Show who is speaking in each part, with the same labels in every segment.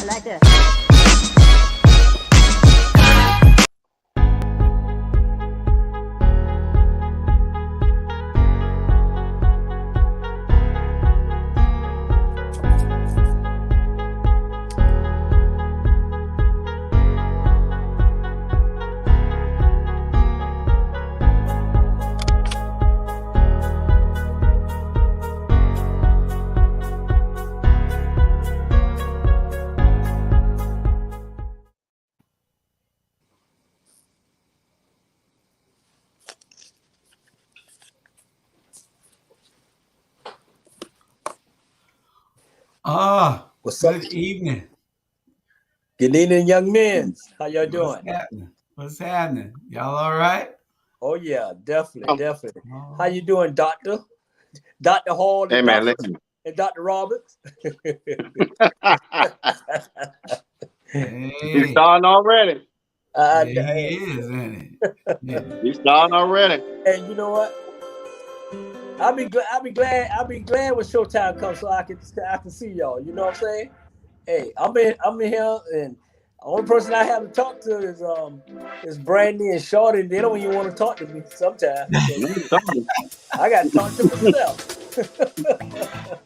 Speaker 1: like that.
Speaker 2: What's up?
Speaker 3: Good evening.
Speaker 2: Good evening, young men. How y'all doing?
Speaker 3: What's happening? Y'all all right?
Speaker 2: Oh yeah, definitely. How you doing, Doctor? Dr. Hall and,
Speaker 4: hey, man,
Speaker 2: and Dr. Roberts?
Speaker 4: He's starting already.
Speaker 3: He is, isn't it? Yeah.
Speaker 4: He's starting already.
Speaker 2: And you know what? I'll be glad when showtime comes so I can see y'all. You know what I'm saying? Hey, I'm in here, and the only person I have to talk to is Brandy and Shorty. They don't even want to talk to me sometimes. I got to talk to myself.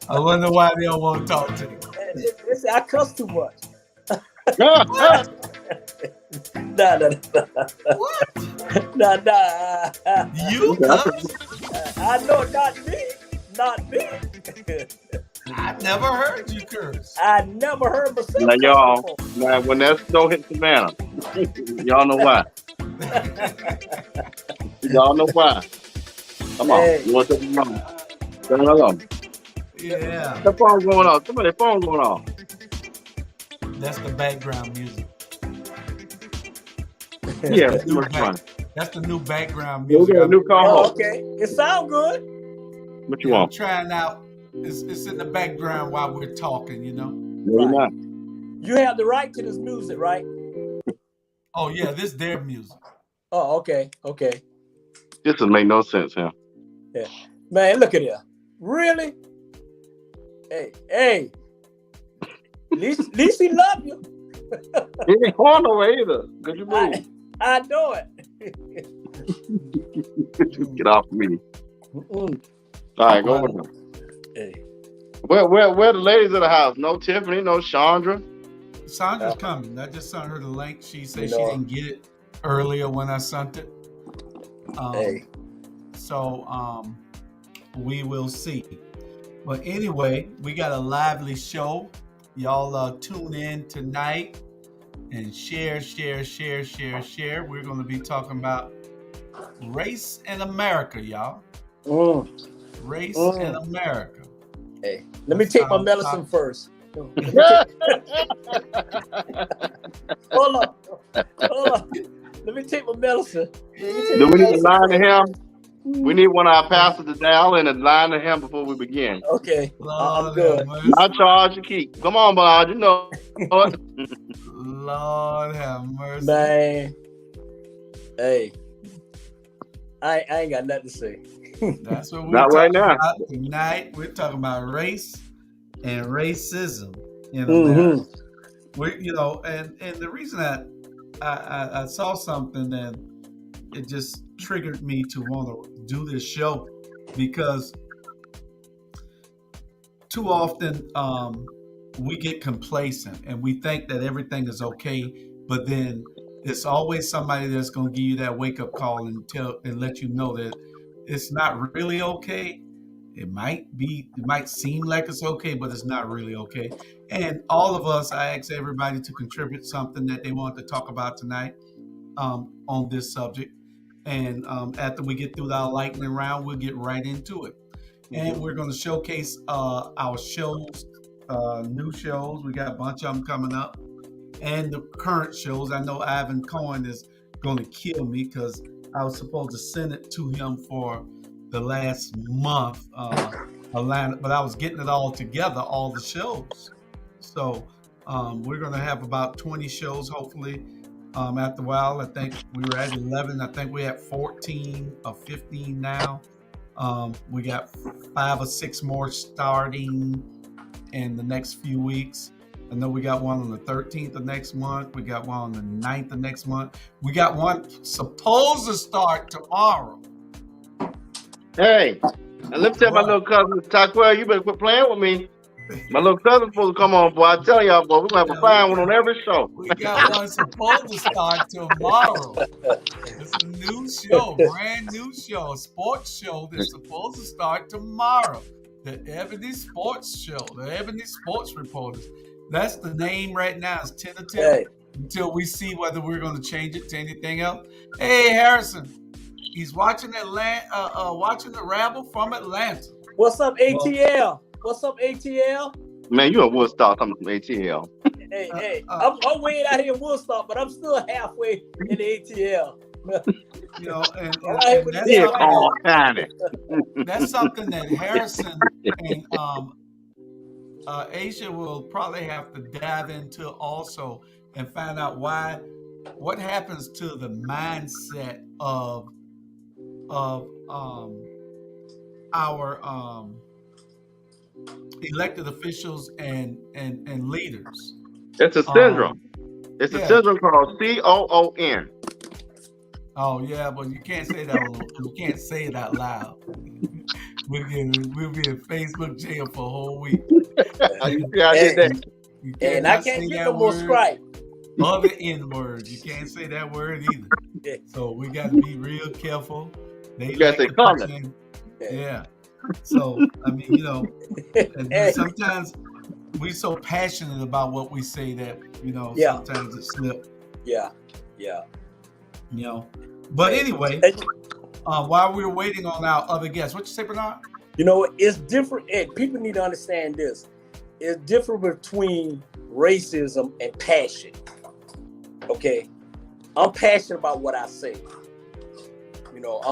Speaker 3: I wonder why they don't want to talk to you.
Speaker 2: I cuss too much.
Speaker 3: What?
Speaker 2: Nah.
Speaker 3: What?
Speaker 2: Nah.
Speaker 3: You cuss?
Speaker 2: I know, not me.
Speaker 3: I never heard you curse.
Speaker 2: I never heard myself.
Speaker 4: Now, y'all, when that snow hits Savannah, y'all know why. Y'all know why. Come on.
Speaker 2: Hey.
Speaker 4: You want to take me wrong? Hello.
Speaker 3: Yeah.
Speaker 4: The phone's going off. Somebody's phone's going off.
Speaker 3: That's the background music.
Speaker 4: Yeah,
Speaker 3: that's the new background
Speaker 4: music.
Speaker 3: music.
Speaker 4: We got a new car.
Speaker 2: Oh, okay. It sounds good.
Speaker 4: What you want?
Speaker 3: I'm trying out. It's in the background while we're talking, you know.
Speaker 4: No, you're not.
Speaker 2: You have the right to this music, right?
Speaker 3: Oh yeah, this their music.
Speaker 2: Oh, okay.
Speaker 4: This doesn't make no sense, huh?
Speaker 2: Yeah. Man, look at here. Really? Hey. At least he love you.
Speaker 4: He ain't going nowhere either. Because you move.
Speaker 2: I know it.
Speaker 4: Get off me.
Speaker 2: Mm-mm.
Speaker 4: All right, go with them.
Speaker 2: Hey.
Speaker 4: Where the ladies of the house? No Tiffany, no Chandra.
Speaker 3: Sandra's coming. I just sent her the link. She said she didn't get it earlier when I sent it. So we will see. But anyway, we got a lively show. Y'all tune in tonight and share. We're going to be talking about race in America, y'all. Race in America.
Speaker 2: Hey, let me take my medicine first. Hold on. Let me take my medicine.
Speaker 4: Do we need to line to him? We need one of our pastors to dial in and line to him before we begin.
Speaker 2: Okay.
Speaker 3: Lord,
Speaker 2: good.
Speaker 4: Not charge you keep. Come on, Bond. You know what?
Speaker 3: Lord have mercy.
Speaker 2: Man. Hey. I ain't got nothing to say.
Speaker 3: That's what we're
Speaker 4: Not
Speaker 3: talking
Speaker 4: right now.
Speaker 3: about tonight. We're talking about race and racism in America. And the reason that I saw something and it just triggered me to want to do this show because too often we get complacent and we think that everything is okay, but then it's always somebody that's going to give you that wake-up call and let you know that it's not really okay. It might seem like it's okay, but it's not really okay. And all of us, I asked everybody to contribute something that they want to talk about tonight on this subject. And after we get through our lightning round, we'll get right into it. And we're going to showcase our shows, new shows. We got a bunch of them coming up. And the current shows. I know Ivan Cohen is going to kill me because I was supposed to send it to him for the last month, but I was getting it all together, all the shows. So we're going to have about 20 shows, hopefully. After a while, I think we were at 11. I think we're at 14 or 15 now. We got 5 or 6 more starting in the next few weeks. I know we got one on the 13th of next month. We got one on the 9th of next month. We got one supposed to start tomorrow.
Speaker 4: Hey, and let me tell my little cousin, Taquel, you better quit playing with me. My little cousin's supposed to come on, boy. I tell y'all, boy, we're going to have a fine one on every show.
Speaker 3: We got one supposed to start tomorrow. It's a new show, brand new show, a sports show that's supposed to start tomorrow. The Ebony Sports Show, the Ebony Sports Reporters. That's the name right now. It's tentative until we see whether we're going to change it to anything else. Hey, Harrison, he's watching watching the Rabble from Atlanta.
Speaker 2: What's up, ATL? What's up, ATL?
Speaker 4: Man, you a Woodstock coming from ATL.
Speaker 2: Hey, I'm way out here in Woodstock, but I'm still halfway in the ATL.
Speaker 3: You know, and that's something that Harrison and Asia will probably have to dive into also and find out what happens to the mindset of our elected officials and leaders.
Speaker 4: It's a syndrome. It's a syndrome called COON.
Speaker 3: Oh yeah, but you can't say that. You can't say it out loud. We'll be in Facebook jail for a whole week.
Speaker 2: And I can't get no more Sprite.
Speaker 3: Other N word. You can't say that word either. So we got to be real careful.
Speaker 4: You got to say comment.
Speaker 3: Yeah. So I mean, you know, and sometimes we're so passionate about what we say that sometimes it slips.
Speaker 2: Yeah.
Speaker 3: You know, but anyway, while we're waiting on our other guests, what you say, Bernard?
Speaker 2: You know, it's different, and people need to understand this. It's different between racism and passion. Okay, I'm passionate about what I say. You know,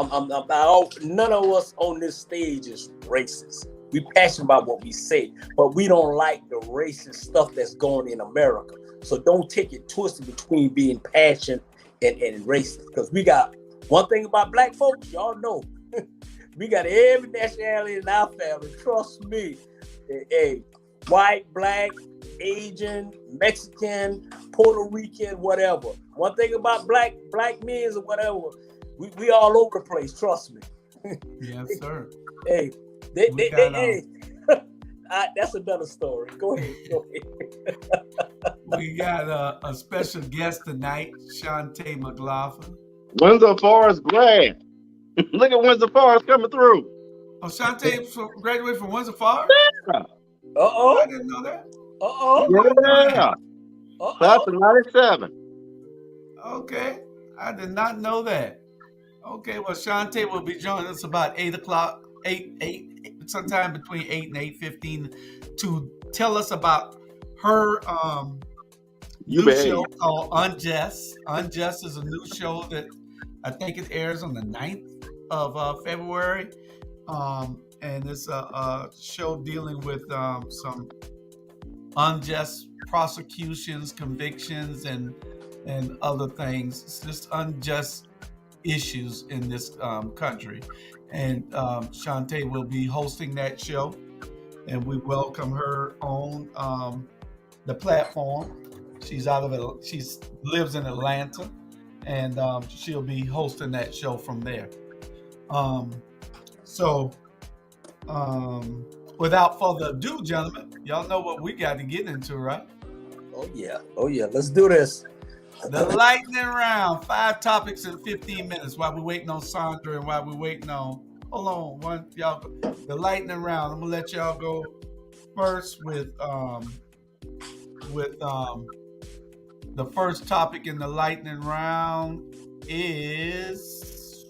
Speaker 2: none of us on this stage is racist. We passionate about what we say, but we don't like the racist stuff that's going in America. So don't take it twisted between being passionate and racist, because we got one thing about black folks, y'all know, we got every nationality in our family. Trust me. Hey, white, black, Asian, Mexican, Puerto Rican, whatever. One thing about black men or whatever, we all over the place. Trust me.
Speaker 3: Yes, sir.
Speaker 2: Hey, that's another story. Go ahead.
Speaker 3: We got a special guest tonight, Shantay Mclaughlin.
Speaker 4: Windsor Forest grad. Look at Windsor Forest coming through.
Speaker 3: Oh, Shantay graduated from Windsor Forest?
Speaker 4: Yeah.
Speaker 3: I didn't know that.
Speaker 4: Yeah. Class of 97.
Speaker 3: Okay. I did not know that. Okay, well, Shantay will be joining us about 8 o'clock, sometime between 8 and 8:15 to tell us about her new show called Unjust. Unjust is a new show that I think it airs on the 9th of February. And it's a show dealing with some unjust prosecutions, convictions, and other things. It's just unjust issues in this country. And Shantay will be hosting that show. And we welcome her on the platform. She lives in Atlanta, and she'll be hosting that show from there. Without further ado, gentlemen, y'all know what we got to get into, right?
Speaker 2: Oh yeah. Let's do this.
Speaker 3: The lightning round, 5 topics in 15 minutes. While we're waiting on Sandra and while we're waiting on, hold on, y'all. The lightning round. I'm gonna let y'all go first with the first topic in the lightning round is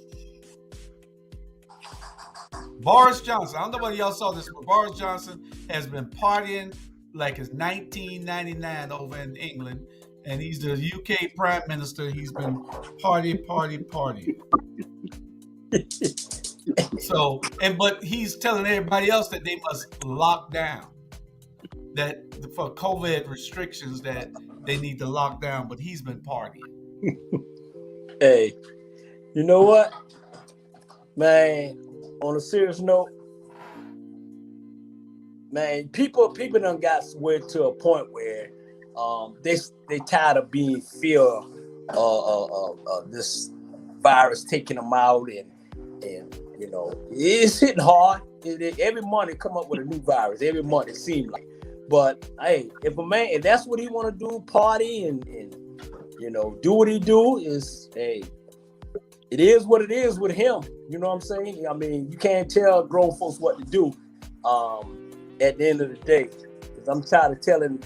Speaker 3: Boris Johnson. I don't know whether y'all saw this, but Boris Johnson has been partying like it's 1999 over in England, and he's the UK Prime Minister. He's been partying. But he's telling everybody else that they must lock down, that for COVID restrictions that they need to lock down, but he's been partying.
Speaker 2: Hey, you know what, man? On a serious note, man, people done got to a point where they tired of being fear this virus taking them out, and you know it's hitting hard. Every month they come up with a new virus. Every month it seems like. But hey, if that's what he want to do, party and you know do what he do, is hey, it is what it is with him. You know what I'm saying? I mean, you can't tell grown folks what to do. At the end of the day, because I'm tired of telling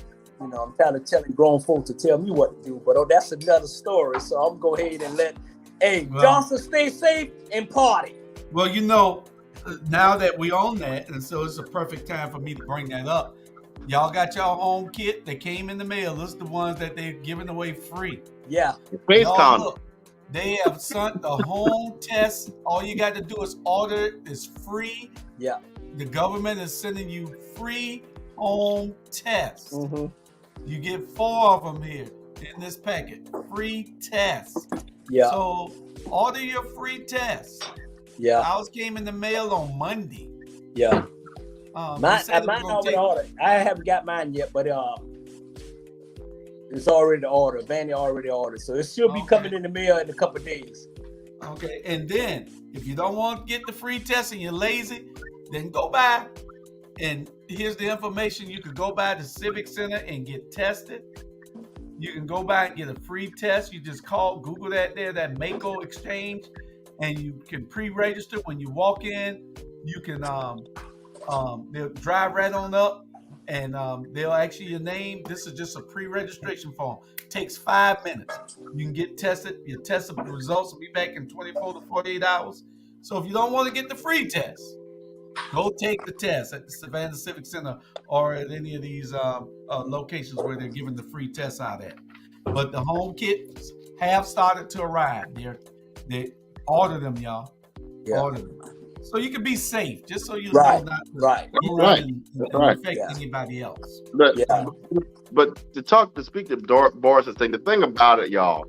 Speaker 2: grown folks to tell me what to do. But that's another story. So I'm gonna go ahead and let Johnson stay safe and party.
Speaker 3: Well, you know, now that we own that, and so it's a perfect time for me to bring that up. Y'all got y'all home kit that came in the mail. This is the ones that they're giving away free.
Speaker 2: Yeah.
Speaker 4: Face condom.
Speaker 3: They have sent the home test. All you got to do is order it. It's free.
Speaker 2: Yeah.
Speaker 3: The government is sending you free home tests.
Speaker 2: Mm-hmm.
Speaker 3: You get 4 of them here in this packet. Free tests.
Speaker 2: Yeah.
Speaker 3: So order your free tests.
Speaker 2: Yeah.
Speaker 3: Ours came in the mail on Monday.
Speaker 2: Yeah. Mine already ordered. I haven't got mine yet, but it's already ordered. Vanny already ordered, so it should be coming in the mail in a couple of days.
Speaker 3: Okay, and then if you don't want to get the free test and you're lazy, then go by, and here's the information. You could go by the Civic Center and get tested. You can go by and get a free test. You just Google that Mako Exchange, and you can pre-register. When you walk in, you can they'll drive right on up, and they'll ask you your name. This is just a pre-registration form. Takes 5 minutes. You can get tested. Your test results will be back in 24 to 48 hours. So if you don't want to get the free test, go take the test at the Savannah Civic Center or at any of these locations where they're giving the free tests out at. But the home kits have started to arrive. They order them, y'all. Yeah. Order them. So you can be safe, just so you know not to go around and affect anybody else.
Speaker 4: But to speak to Boris's thing, the thing about it, y'all,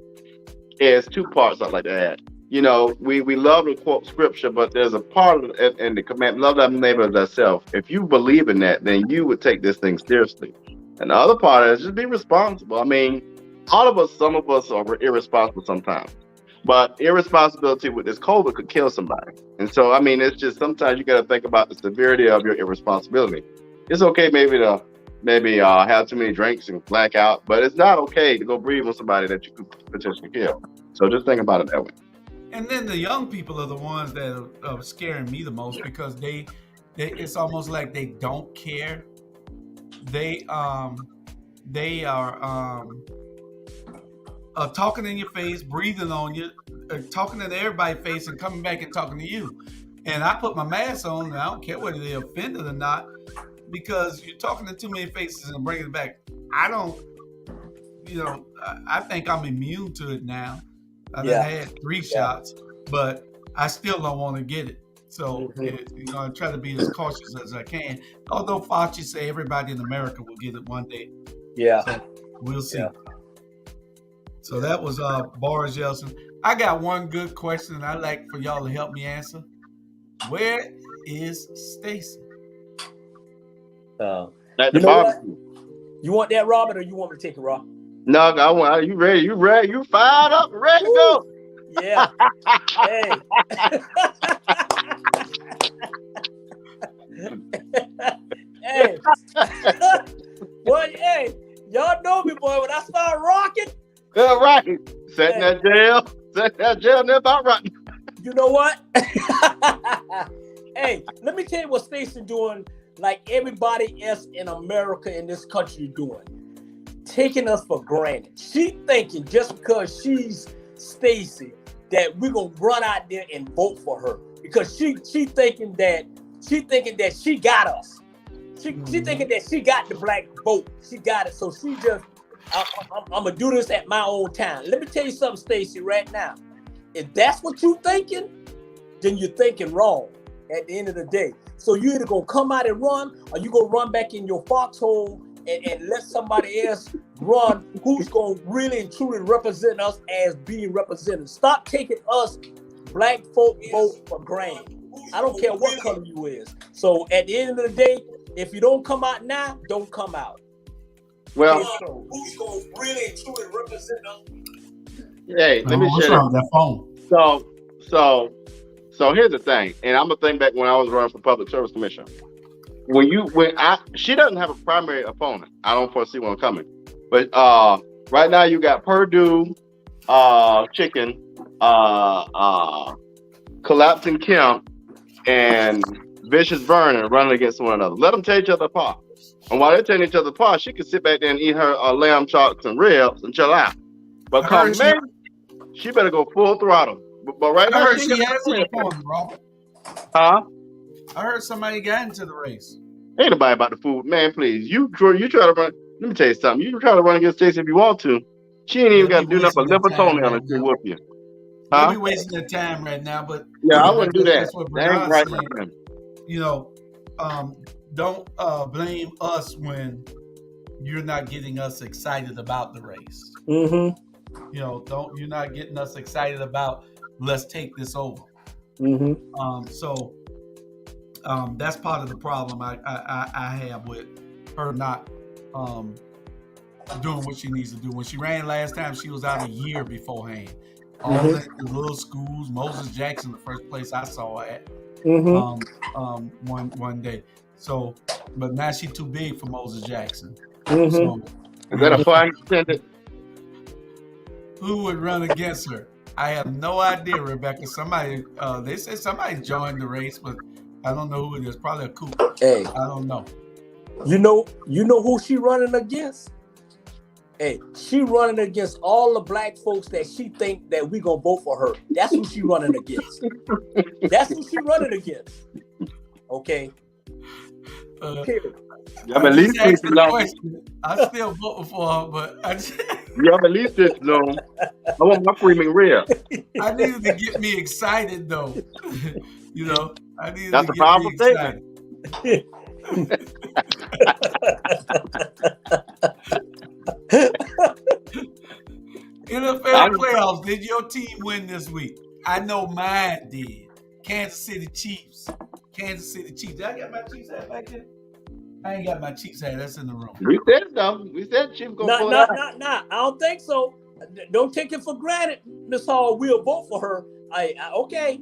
Speaker 4: is 2 parts I'd like to add. You know, we love to quote scripture, but there's a part of it in the command, love thy neighbor as thyself. If you believe in that, then you would take this thing seriously. And the other part is just be responsible. I mean, some of us are irresponsible sometimes. But irresponsibility with this COVID could kill somebody. And so, I mean, it's just sometimes you got to think about the severity of your irresponsibility. It's okay maybe to have too many drinks and black out, but it's not okay to go breathe on somebody that you could potentially kill. So just think about it that way.
Speaker 3: And then the young people are the ones that are scaring me the most, because they it's almost like they don't care. They are talking in your face, breathing on you, talking in everybody's face, and coming back and talking to you. And I put my mask on, and I don't care whether they're offended or not, because you're talking to too many faces and bringing it back. I think I'm immune to it now. I've had 3 shots, but I still don't want to get it. So, I try to be as cautious as I can. Although Fauci say everybody in America will get it one day. Yeah. So we'll see. Yeah. So that was Boris Johnson. I got one good question I'd like for y'all to help me answer. Where is Stacy?
Speaker 4: You
Speaker 2: want that, Robert, or you want me to take it, Rob?
Speaker 4: No, I want. You ready? You ready? You fired up? Ready to go?
Speaker 2: Yeah. Hey. Hey. Well, hey, y'all know me, boy. When I start rocking.
Speaker 4: Yeah, right. Setting that jail, and about right.
Speaker 2: You know what? Hey, let me tell you what Stacey doing, like everybody else in America in this country doing. Taking us for granted. She thinking just because she's Stacey that we're gonna run out there and vote for her. Because she thinking that she got us. She thinking that she got the black vote. She got it. So she just I'm gonna do this at my own time. Let me tell you something, Stacey, right now. If that's what you're thinking, then you're thinking wrong at the end of the day. So you either gonna come out and run, or you gonna run back in your foxhole and let somebody else run who's gonna really and truly represent us as being represented. Stop taking us black folk vote for granted. I don't care what color you is. So at the end of the day, if you don't come out now, don't come out.
Speaker 4: Well,
Speaker 2: who's going to really and truly represent us?
Speaker 4: hey, let me
Speaker 3: what's
Speaker 4: share
Speaker 3: wrong with that phone?
Speaker 4: So here's the thing, and I'm gonna think back when I was running for public service commission. She doesn't have a primary opponent. I don't foresee one coming. But right now you got Purdue, Chicken, Collapsing Kemp, and Vicious Vernon running against one another. Let them tear each other apart. And while they're tearing each other apart, she can sit back there and eat her lamb chops and ribs and chill out. But come May, she better go full throttle. But right now,
Speaker 3: she has an opponent, Robert.
Speaker 4: Huh?
Speaker 3: I heard somebody got into the race.
Speaker 4: Ain't nobody about the food, man. Please, you try to run. Let me tell you something. You try to run against Stacey if you want to. She ain't even got to do nothing but lift a toenail and she whoop you.
Speaker 3: Huh? They'll be wasting their time right now, but
Speaker 4: yeah, I wouldn't do that.
Speaker 3: That's what Bernard's right saying. You know, don't blame us when you're not getting us excited about the race.
Speaker 2: Mm-hmm.
Speaker 3: You know, you're not getting us excited about let's take this over.
Speaker 2: Mm-hmm.
Speaker 3: So that's part of the problem I have with her not doing what she needs to do. When she ran last time, she was out a year beforehand. All the little schools, Moses Jackson, the first place I saw her at one day. So, but now she's too big for Moses Jackson.
Speaker 2: Mm-hmm.
Speaker 3: So,
Speaker 4: is that a fun extended?
Speaker 3: Who would run against her? I have no idea, Rebecca. Somebody, they said somebody joined the race, but I don't know who it is. Probably a coop.
Speaker 2: Hey,
Speaker 3: I don't know.
Speaker 2: You know who she running against? Hey, she running against all the black folks that she think that we gonna vote for her. That's who she running against. That's who she running against. Okay.
Speaker 4: Yeah, at least
Speaker 3: I'm still voting for her, but
Speaker 4: yeah, at least it's long. I want my creaming rib.
Speaker 3: I needed to get me excited, though. You know, I needed
Speaker 4: That's
Speaker 3: to
Speaker 4: a
Speaker 3: get
Speaker 4: powerful
Speaker 3: me excited. NFL playoffs. Did your team win this week? I know mine did. Kansas City Chiefs. Did I get my Chiefs hat back there? I ain't got my Chiefs hat. That's in the room.
Speaker 4: We said though. We said Chiefs gonna pull it out.
Speaker 2: Nah. I don't think so. Don't take it for granted, Miss Hall. We'll vote for her. Okay.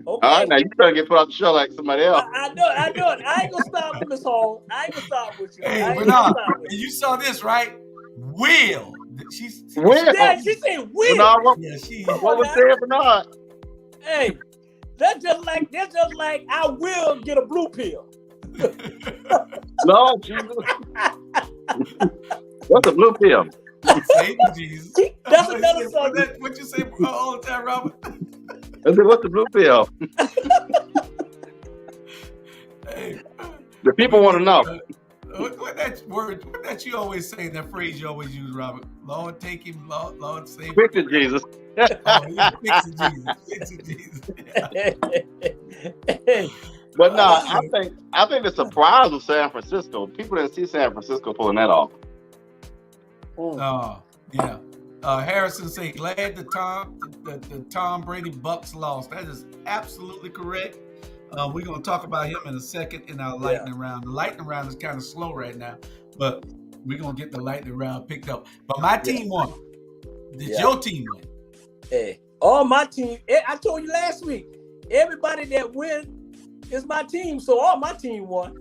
Speaker 4: All right, now you trying to get put out the show like somebody else.
Speaker 2: I know it. I ain't gonna stop with Miss Hall. I ain't gonna stop with you.
Speaker 3: Hey, Bernard, you saw this, right? Will. She said will.
Speaker 4: Bernard, what was there, Bernard?
Speaker 2: Hey, that's just like I will get a blue pill.
Speaker 4: Lord Jesus. What's a blue pill?
Speaker 3: Satan Jesus.
Speaker 2: That's another subject.
Speaker 3: What you say all the time, Robert?
Speaker 4: I said, what's the blue pill?
Speaker 3: Hey,
Speaker 4: the people want to know.
Speaker 3: What that you always say, that phrase you always use, Robert? Lord, take him, Lord, save him.
Speaker 4: Fix it, Jesus.
Speaker 3: Yeah, fix it, Jesus.
Speaker 4: But no, I think the surprise was San Francisco. People didn't see San Francisco pulling that off.
Speaker 3: Yeah. Harrison say glad the Tom Brady Bucks lost. That is absolutely correct. We're gonna talk about him in a second in our lightning round. The lightning round is kind of slow right now, but we're gonna get the lightning round picked up. But my team won. Did your team win?
Speaker 2: Hey, all my team. I told you last week. Everybody that win is my team, so all my team won.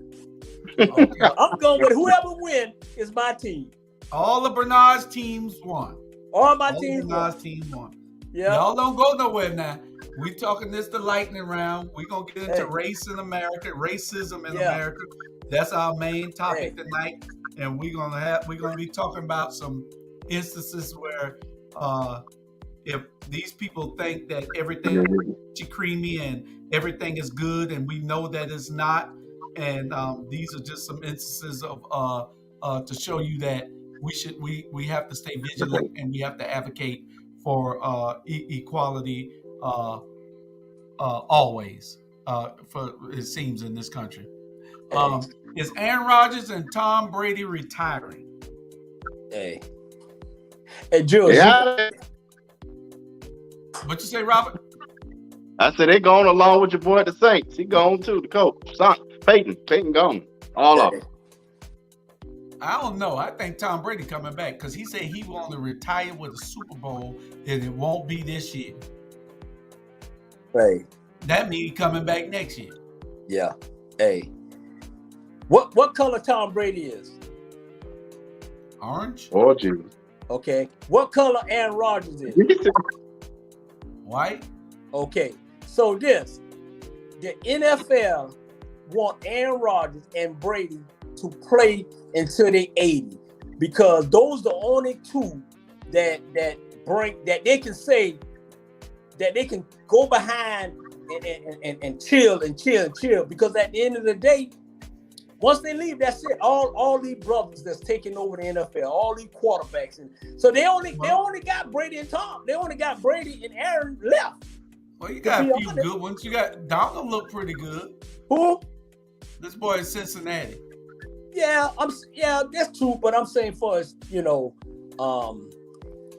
Speaker 2: Okay. I'm going with whoever win is my team.
Speaker 3: All of Bernard's teams won.
Speaker 2: All my teams
Speaker 3: won.
Speaker 2: Yeah.
Speaker 3: Y'all don't go nowhere now. We talking this the lightning round. We're gonna get into race in America, racism in America. That's our main topic tonight. And we're gonna be talking about some instances where if these people think that everything is creamy and everything is good, and we know that it's not, and these are just some instances of to show you that we have to stay vigilant and we have to advocate for equality always. For it seems in this country, is Aaron Rodgers and Tom Brady retiring?
Speaker 2: Hey, Jules.
Speaker 4: Yeah.
Speaker 3: What you say, Robert?
Speaker 4: I said they going along with your boy the Saints. He gone too. The coach, Peyton gone. All of them.
Speaker 3: I don't know. I think Tom Brady coming back because he said he want to retire with a Super Bowl, and it won't be this year.
Speaker 2: Hey,
Speaker 3: That means he coming back next year.
Speaker 2: yeah. Hey, what color Tom Brady is?
Speaker 3: Orange,
Speaker 4: Oh, Jesus.
Speaker 2: Okay. What color Aaron Rodgers is?
Speaker 3: white.
Speaker 2: Okay. So the NFL want Aaron Rodgers and Brady to play until they 80 because those are the only two that they can say that they can go behind and chill because at the end of the day, once they leave, that's it. All these brothers that's taking over the NFL, all these quarterbacks, and so they only got Brady and Tom. They only got Brady and Aaron left.
Speaker 3: Well, you got a few good ones. You got Donald look pretty good.
Speaker 2: Who?
Speaker 3: This boy is Cincinnati.
Speaker 2: Yeah, that's true. But I'm saying for us,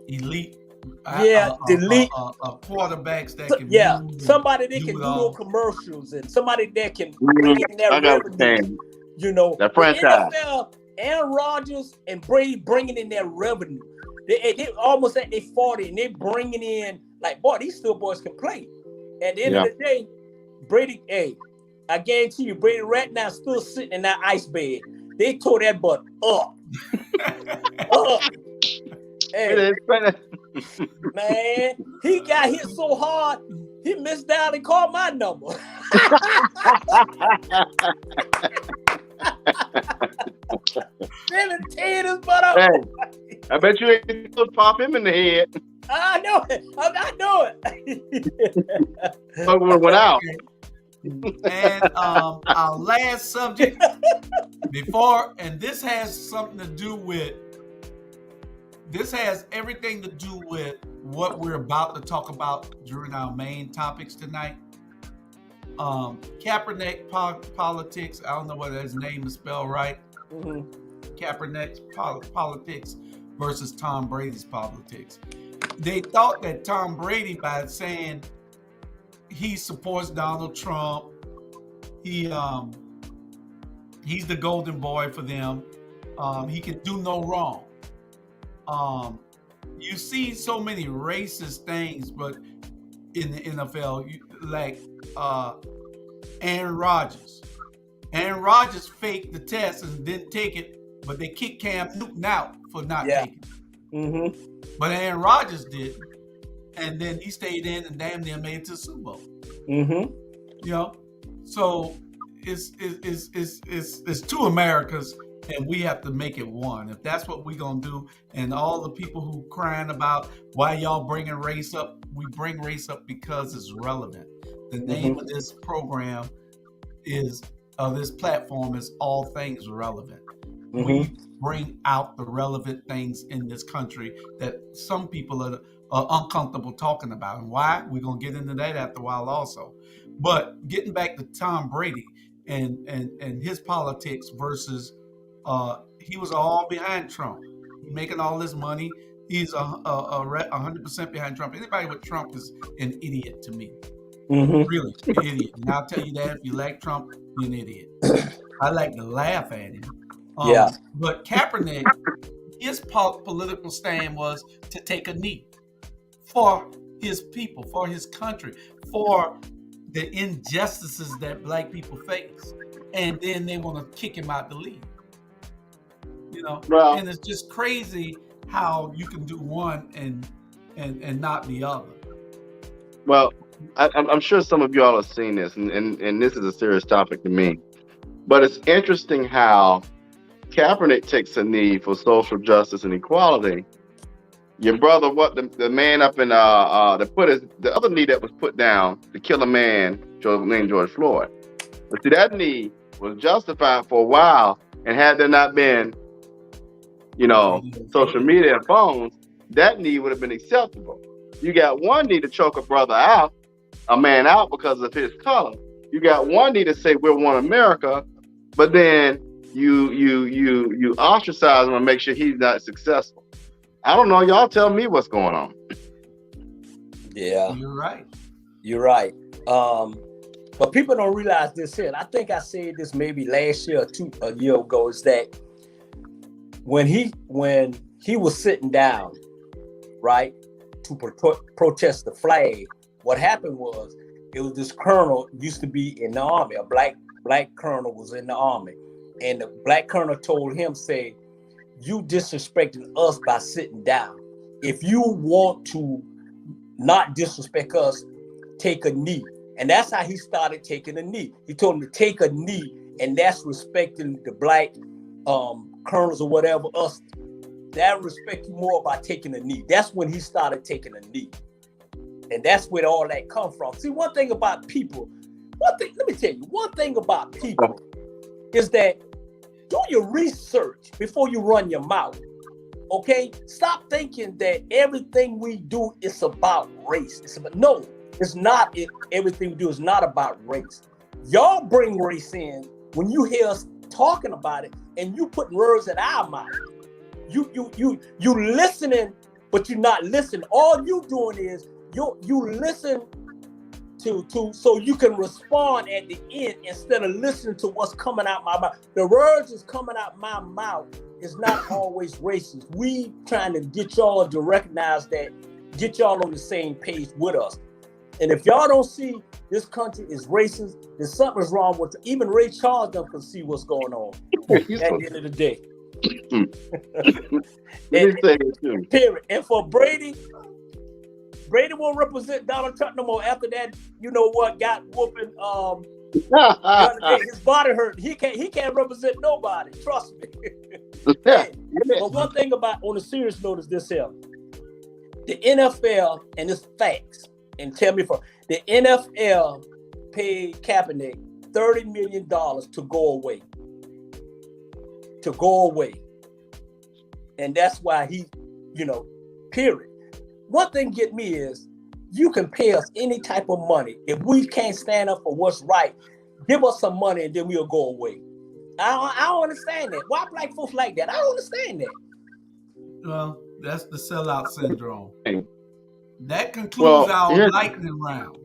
Speaker 3: elite.
Speaker 2: Elite
Speaker 3: quarterbacks that can.
Speaker 2: Somebody that can do those commercials and somebody that can bring in their revenue.
Speaker 4: That franchise.
Speaker 2: NFL, Aaron Rodgers and Brady bringing in their revenue. They almost at their 40 and they bringing in like, boy, these still boys can play. At the end of the day, Brady, I guarantee you, Brady right now still sitting in that ice bed. They tore that butt up. Up. Hey, man, he got hit so hard, he missed down and called my number. Then teared his butt up.
Speaker 4: Hey, I bet you ain't supposed to pop him in the head.
Speaker 2: I know it. I know it.
Speaker 4: Someone went out.
Speaker 3: And our last subject and this has something to do with. This has everything to do with what we're about to talk about during our main topics tonight. Kaepernick politics. I don't know whether his name is spelled right.
Speaker 2: Mm-hmm.
Speaker 3: Kaepernick's politics versus Tom Brady's politics. They thought that Tom Brady, by saying he supports Donald Trump, he's the golden boy for them. He can do no wrong. You see so many racist things, but in the NFL, like Aaron Rodgers. Aaron Rodgers faked the test and didn't take it, but they kicked Cam Newton out for not taking it.
Speaker 2: Mm-hmm.
Speaker 3: But Aaron Rodgers did, and then he stayed in and damn near made it to the Super Bowl.
Speaker 2: Mm-hmm.
Speaker 3: So it's two Americas. And we have to make it one. If that's what we're going to do, and all the people who crying about why y'all bringing race up, we bring race up because it's relevant. The name of this program this platform is All Things Relevant.
Speaker 2: Mm-hmm.
Speaker 3: We bring out the relevant things in this country that some people are uncomfortable talking about. And why? We're going to get into that after a while also. But getting back to Tom Brady and his politics versus he was all behind Trump. He's making all this money. He's 100% behind Trump. Anybody with Trump is an idiot to me.
Speaker 2: Mm-hmm.
Speaker 3: Really, an idiot. And I'll tell you that if you like Trump, you're an idiot. I like to laugh at him. But Kaepernick, his political stand was to take a knee for his people, for his country, for the injustices that black people face. And then they want to kick him out the league. And it's just crazy how you can do one and not the other.
Speaker 4: Well, I'm sure some of y'all have seen this, and this is a serious topic to me. But it's interesting how Kaepernick takes a knee for social justice and equality. Your brother, the man up in the other knee that was put down to kill a man named George Floyd. But see, that knee was justified for a while, and had there not been social media and phones, that knee would have been acceptable. You got one knee to choke a man out because of his color. You got one knee to say we're one America, but then you ostracize him and make sure he's not successful. I don't know. Y'all tell me what's going on.
Speaker 2: Yeah,
Speaker 3: You're right.
Speaker 2: But people don't realize this here. And I think I said this maybe last year or a year ago, is that when he was sitting down, right, to protest the flag, what happened was it was this colonel used to be in the army, a black colonel was in the army, and the black colonel told him, say, you disrespecting us by sitting down. If you want to not disrespect us, take a knee. And that's how he started taking a knee. He told him to take a knee, and that's respecting the black colonels or whatever, us. That respect you more by taking a knee. That's when he started taking a knee. And that's where all that come from. See, one thing about people, let me tell you, one thing about people is that do your research before you run your mouth. Okay? Stop thinking that everything we do is about race. No, it's not. Everything we do is not about race. Y'all bring race in when you hear us talking about it, and you put words in our mouth. You listening, but you're not listening. All you doing is you listen to so you can respond at the end instead of listening to what's coming out my mouth. The words is coming out my mouth is not always racist. We trying to get y'all to recognize that, get y'all on the same page with us. And if y'all don't see this country is racist, then something's wrong with it. Even Ray Charles can see what's going on at the end of the day. Period. And for Brady won't represent Donald Trump no more. After that, you know what, got whooping. His body hurt. He can't represent nobody. Trust me. But one thing about, on a serious note, is this here: the NFL, and it's facts. And tell me, the NFL paid Kaepernick $30 million to go away. And that's why he, period. One thing get me is, you can pay us any type of money. If we can't stand up for what's right, give us some money and then we'll go away. I don't understand that. Why black folks like that? I don't understand that.
Speaker 3: Well, that's the sellout syndrome. That concludes our lightning round.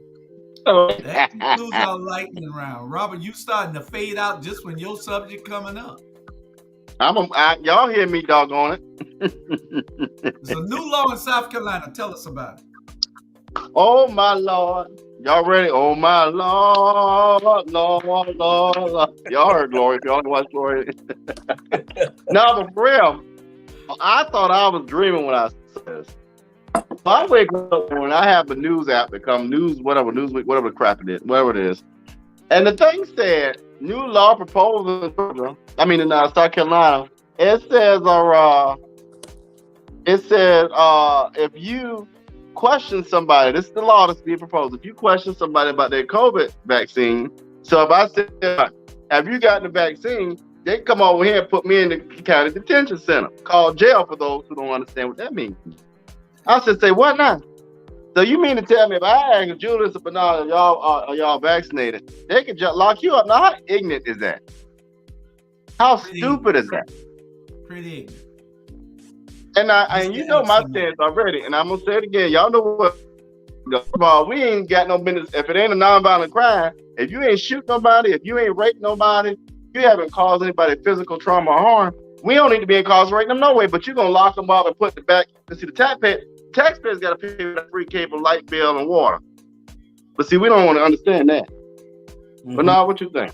Speaker 3: That concludes our lightning round. Robert, you starting to fade out just when your subject coming up.
Speaker 4: Y'all hear me, doggone it.
Speaker 3: There's a new law in South Carolina. Tell us about it.
Speaker 4: Oh my Lord. Y'all ready? Oh my Lord, Lord. Y'all heard Glory. Y'all watch Glory. No, but for real, I thought I was dreaming when I said this. I wake up when I have a news app that comes, Newsweek, whatever the crap it is, whatever it is. And the thing said, new law proposal in South Carolina. It says, if you question somebody, this is the law that's being proposed. If you question somebody about their COVID vaccine, so if I said, have you gotten the vaccine? They come over here and put me in the county detention center, called jail for those who don't understand what that means. I should say, what now? So you mean to tell me if I ask Julius or Bernard, are y'all vaccinated, they could just lock you up? Now, how ignorant is that? How stupid is that?
Speaker 3: Pretty ignorant.
Speaker 4: And you know my stance already, and I'm gonna say it again. Y'all know what? We ain't got no business. If it ain't a nonviolent crime, if you ain't shoot nobody, if you ain't rape nobody, you haven't caused anybody physical trauma or harm, we don't need to be incarcerating them no way. But you're gonna lock them up and put the back. See, the taxpayers got to pay for the free cable, light bill, and water. But see, we don't want to understand that. Mm-hmm. But now, what you think?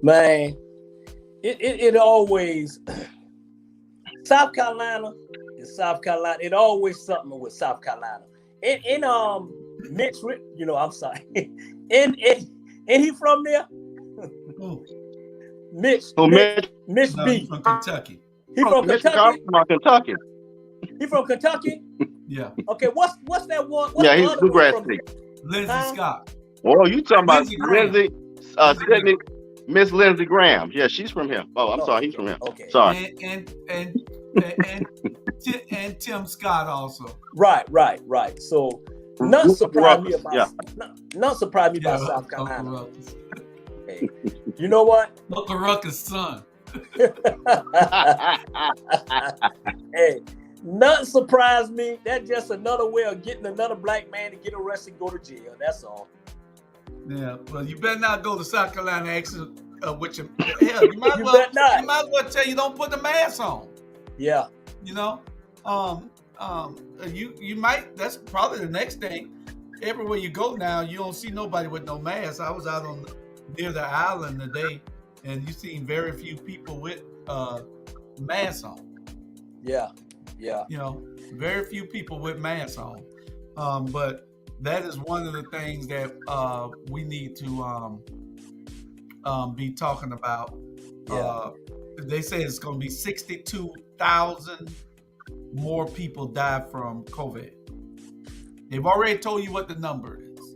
Speaker 2: Man, it always, South Carolina is South Carolina. It always something with South Carolina. Mitch, I'm sorry. And he from there? Mitch B.
Speaker 3: From Kentucky.
Speaker 2: He from Kentucky?
Speaker 4: Kentucky.
Speaker 2: He from Kentucky?
Speaker 3: Yeah.
Speaker 2: Okay, what's that one?
Speaker 4: He's Bluegrass State.
Speaker 3: Lindsey Scott.
Speaker 4: Oh, you talking about Lindsey, Miss Lindsey Graham. Yeah, she's from him. Oh, I'm sorry, he's from him. Okay. Sorry.
Speaker 3: And Tim Scott also.
Speaker 2: Right. So none surprised me about South Carolina. Hey, you know what?
Speaker 3: Uncle Ruckus' son.
Speaker 2: Hey, nothing surprised me. That's just another way of getting another black man to get arrested and go to jail. That's all.
Speaker 3: Yeah, well, you better not go to South Carolina with your hell. You might
Speaker 2: You
Speaker 3: well
Speaker 2: bet not.
Speaker 3: you might as well tell you don't put the mask on.
Speaker 2: Yeah.
Speaker 3: You know, you might. That's probably the next thing. Everywhere you go now, you don't see nobody with no mask. I was out on near the island today, and you seen very few people with masks on.
Speaker 2: Yeah. Yeah.
Speaker 3: You know, very few people with masks on. But that is one of the things that we need to be talking about.
Speaker 2: Yeah.
Speaker 3: They say it's going to be 62,000 more people die from COVID. They've already told you what the number is.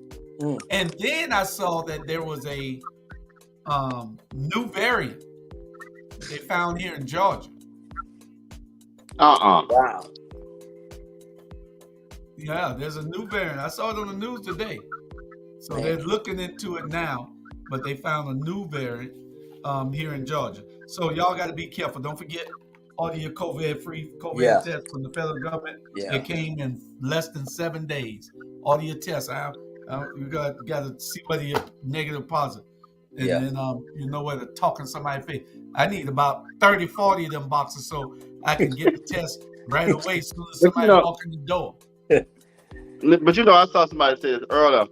Speaker 3: And then I saw that there was a new variant they found here in Georgia.
Speaker 2: Wow.
Speaker 3: Yeah, there's a new variant. I saw it on the news today. So
Speaker 2: Man.
Speaker 3: they're looking into it now, but they found a new variant here in Georgia. So y'all got to be careful. Don't forget all of your COVID tests from the federal government.
Speaker 2: Yeah.
Speaker 3: It came in less than 7 days. All of your tests. You got to see whether you're negative or positive. And then you know where to talk in somebody's face. I need about 30, 40 of them boxes so I can get the test right away as soon as somebody walks in the door.
Speaker 4: But you know, I saw somebody say this earlier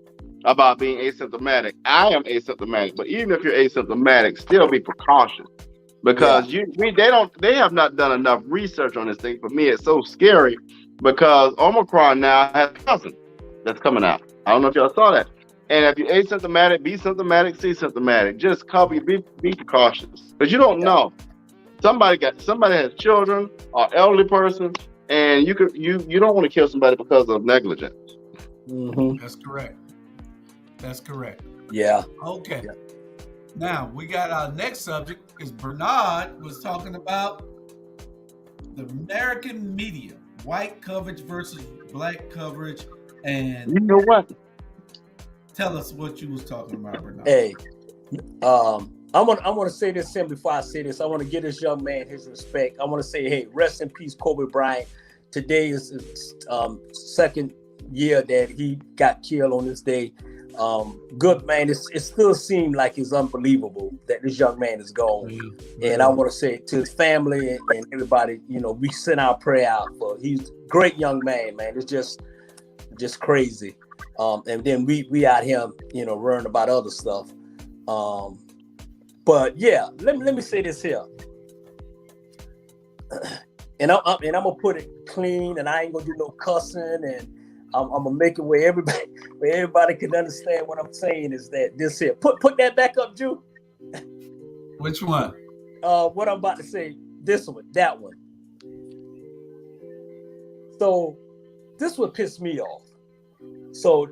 Speaker 4: about being asymptomatic. I am asymptomatic, but even if you're asymptomatic, still be precautious because they have not done enough research on this thing. For me, it's so scary because Omicron now has a cousin that's coming out. I don't know if y'all saw that. And if you're asymptomatic, be symptomatic, see symptomatic. Just cover, be precautious because you don't know. Somebody has children or elderly person. And you don't want to kill somebody because of negligence.
Speaker 2: Mm-hmm.
Speaker 3: That's correct. That's correct.
Speaker 2: Yeah.
Speaker 3: Okay.
Speaker 2: Yeah.
Speaker 3: Now we got our next subject is Bernard was talking about the American media, white coverage versus black coverage, and
Speaker 4: you know what?
Speaker 3: Tell us what you was talking about, Bernard.
Speaker 2: Hey, I want to say this simply before I say this. I want to give this young man his respect. I want to say, hey, rest in peace, Kobe Bryant. Today is the second year that he got killed on this day. Good man. It still seems like it's unbelievable that this young man is gone. Yeah. And I want to say to his family and everybody, you know, we send our prayer out for. He's a great young man, man. It's just crazy. And then we out here, you know, worrying about other stuff. But yeah, let me say this here, and I'm gonna put it clean, and I ain't gonna do no cussing, and I'm gonna make it where everybody can understand what I'm saying is that this here. Put that back up, Drew.
Speaker 3: Which one?
Speaker 2: What I'm about to say. This one, that one. So this would piss me off. So.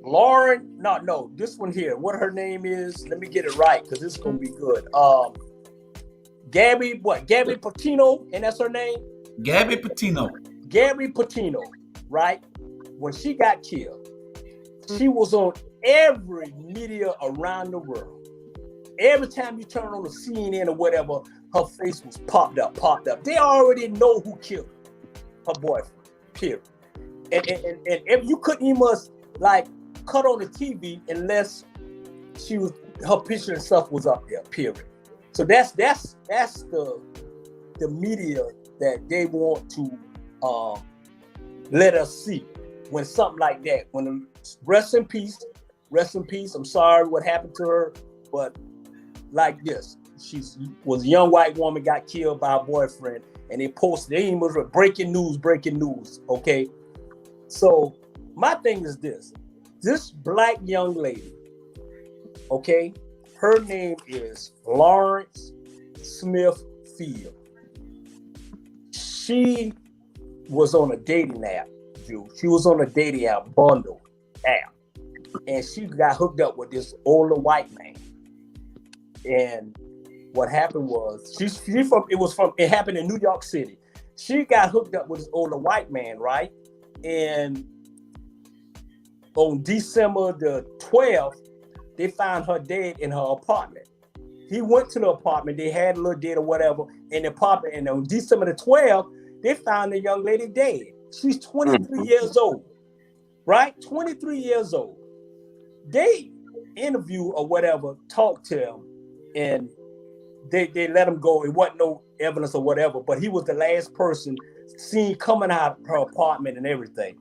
Speaker 2: Lauren, no, this one here. What her name is? Let me get it right because this is gonna be good. Gabby Patino, and that's her name.
Speaker 3: Gabby Patino,
Speaker 2: right? When she got killed, she was on every media around the world. Every time you turn on the CNN or whatever, her face was popped up. They already know who killed her boyfriend. Period. And if you couldn't even like cut on the TV unless her picture and stuff was up there, period. So that's the media that they want to let us see when something like that. When rest in peace. I'm sorry what happened to her, but like this, she was a young white woman, got killed by her boyfriend, and they even was breaking news. Okay, so my thing is this. This black young lady, okay, her name is Lawrence Smith Field. She was on a dating app, Drew. She was on a dating app, Bundle app. And she got hooked up with this older white man. And what happened was, it happened in New York City. She got hooked up with this older white man, right? And on December the 12th, they found her dead in her apartment. He went to the apartment. They had a little date or whatever in the apartment. And on December the 12th, they found the young lady dead. She's 23 years old, right? 23 years old. They interview or whatever, talk to him. and they let him go. It wasn't no evidence or whatever, but he was the last person seen coming out of her apartment and everything.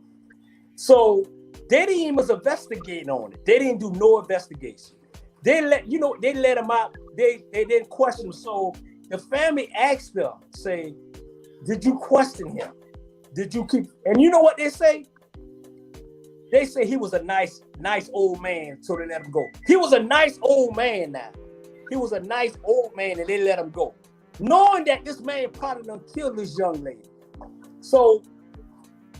Speaker 2: So they didn't even investigate on it. They didn't do no investigation. They let him out. They didn't question him. So the family asked them, say, did you question him? Did you keep? And you know what they say? They say he was a nice old man, so they let him go. He was a nice old man now. He was a nice old man, and they let him go, knowing that this man probably done killed this young lady. So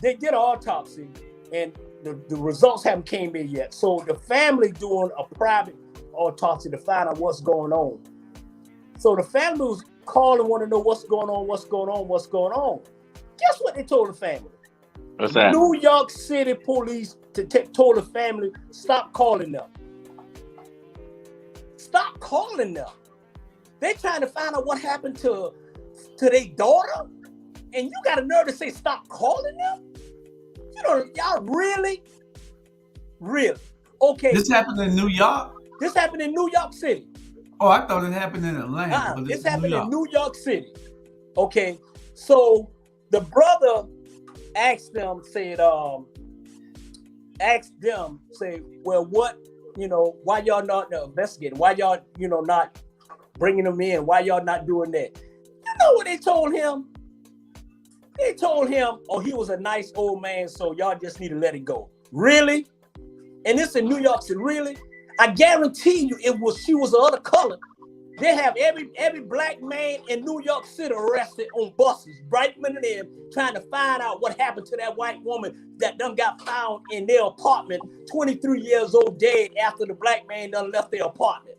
Speaker 2: they did an autopsy, and the results haven't came in yet. So the family doing a private autopsy to find out what's going on. So the family was calling, want to know what's going on. Guess what they told the family?
Speaker 4: What's that?
Speaker 2: New York City police told the family, stop calling them. Stop calling them. They trying to find out what happened to their daughter, and you got a nerve to say stop calling them? Y'all really? Okay.
Speaker 3: This happened in New York?
Speaker 2: This happened in New York City.
Speaker 3: Oh, I thought it happened in Atlanta. But
Speaker 2: This happened in New York City. Okay, so the brother asked them, well, what, why y'all not investigating? Why y'all, not bringing them in? Why y'all not doing that? You know what they told him? They told him, oh, he was a nice old man, so y'all just need to let it go. Really? And this in New York City, really? I guarantee you she was the other color. They have every black man in New York City arrested on buses, right in there, trying to find out what happened to that white woman that done got found in their apartment, 23 years old, dead after the black man done left their apartment.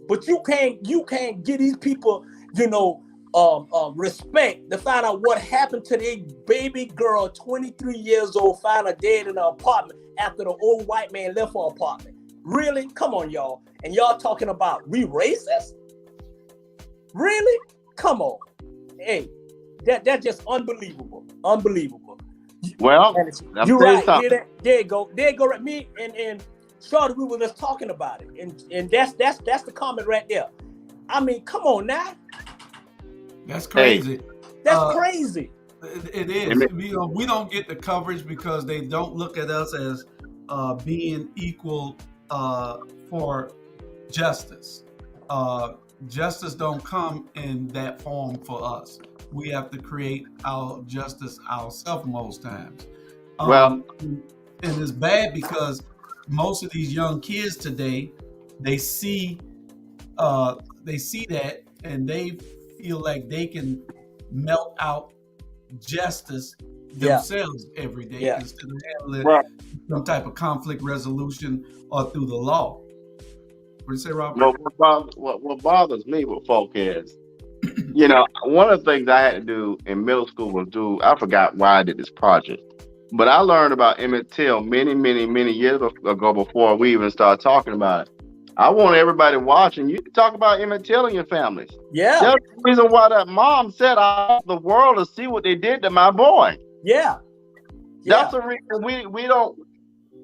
Speaker 2: But you can't give these people, respect to find out what happened to their baby girl, 23 years old, found her dead in her apartment after the old white man left her apartment. Really? Come on, y'all. And y'all talking about we racist? Really? Come on. Hey, that's just unbelievable. Unbelievable.
Speaker 4: Well,
Speaker 2: you're right. There you go. Right. Me and Shorty, we were just talking about it. And that's the comment right there. I mean, come on now.
Speaker 3: That's crazy.
Speaker 2: That's crazy.
Speaker 3: It is. We don't get the coverage because they don't look at us as being equal for justice. Justice don't come in that form for us. We have to create our justice ourselves most times. And it's bad because most of these young kids today, they see that and they feel like they can melt out justice themselves every day instead of handling some type of conflict resolution or through the law. What do you say, Robert?
Speaker 4: What bothers me with folk is, one of the things I had to do in middle school was I forgot why I did this project, but I learned about Emmett Till many, many, many years ago before we even started talking about it. I want everybody watching you to talk about Emmett Till and your families. Yeah. That's the reason why that mom said, I want the world to see what they did to my boy.
Speaker 2: Yeah.
Speaker 4: That's the reason we don't.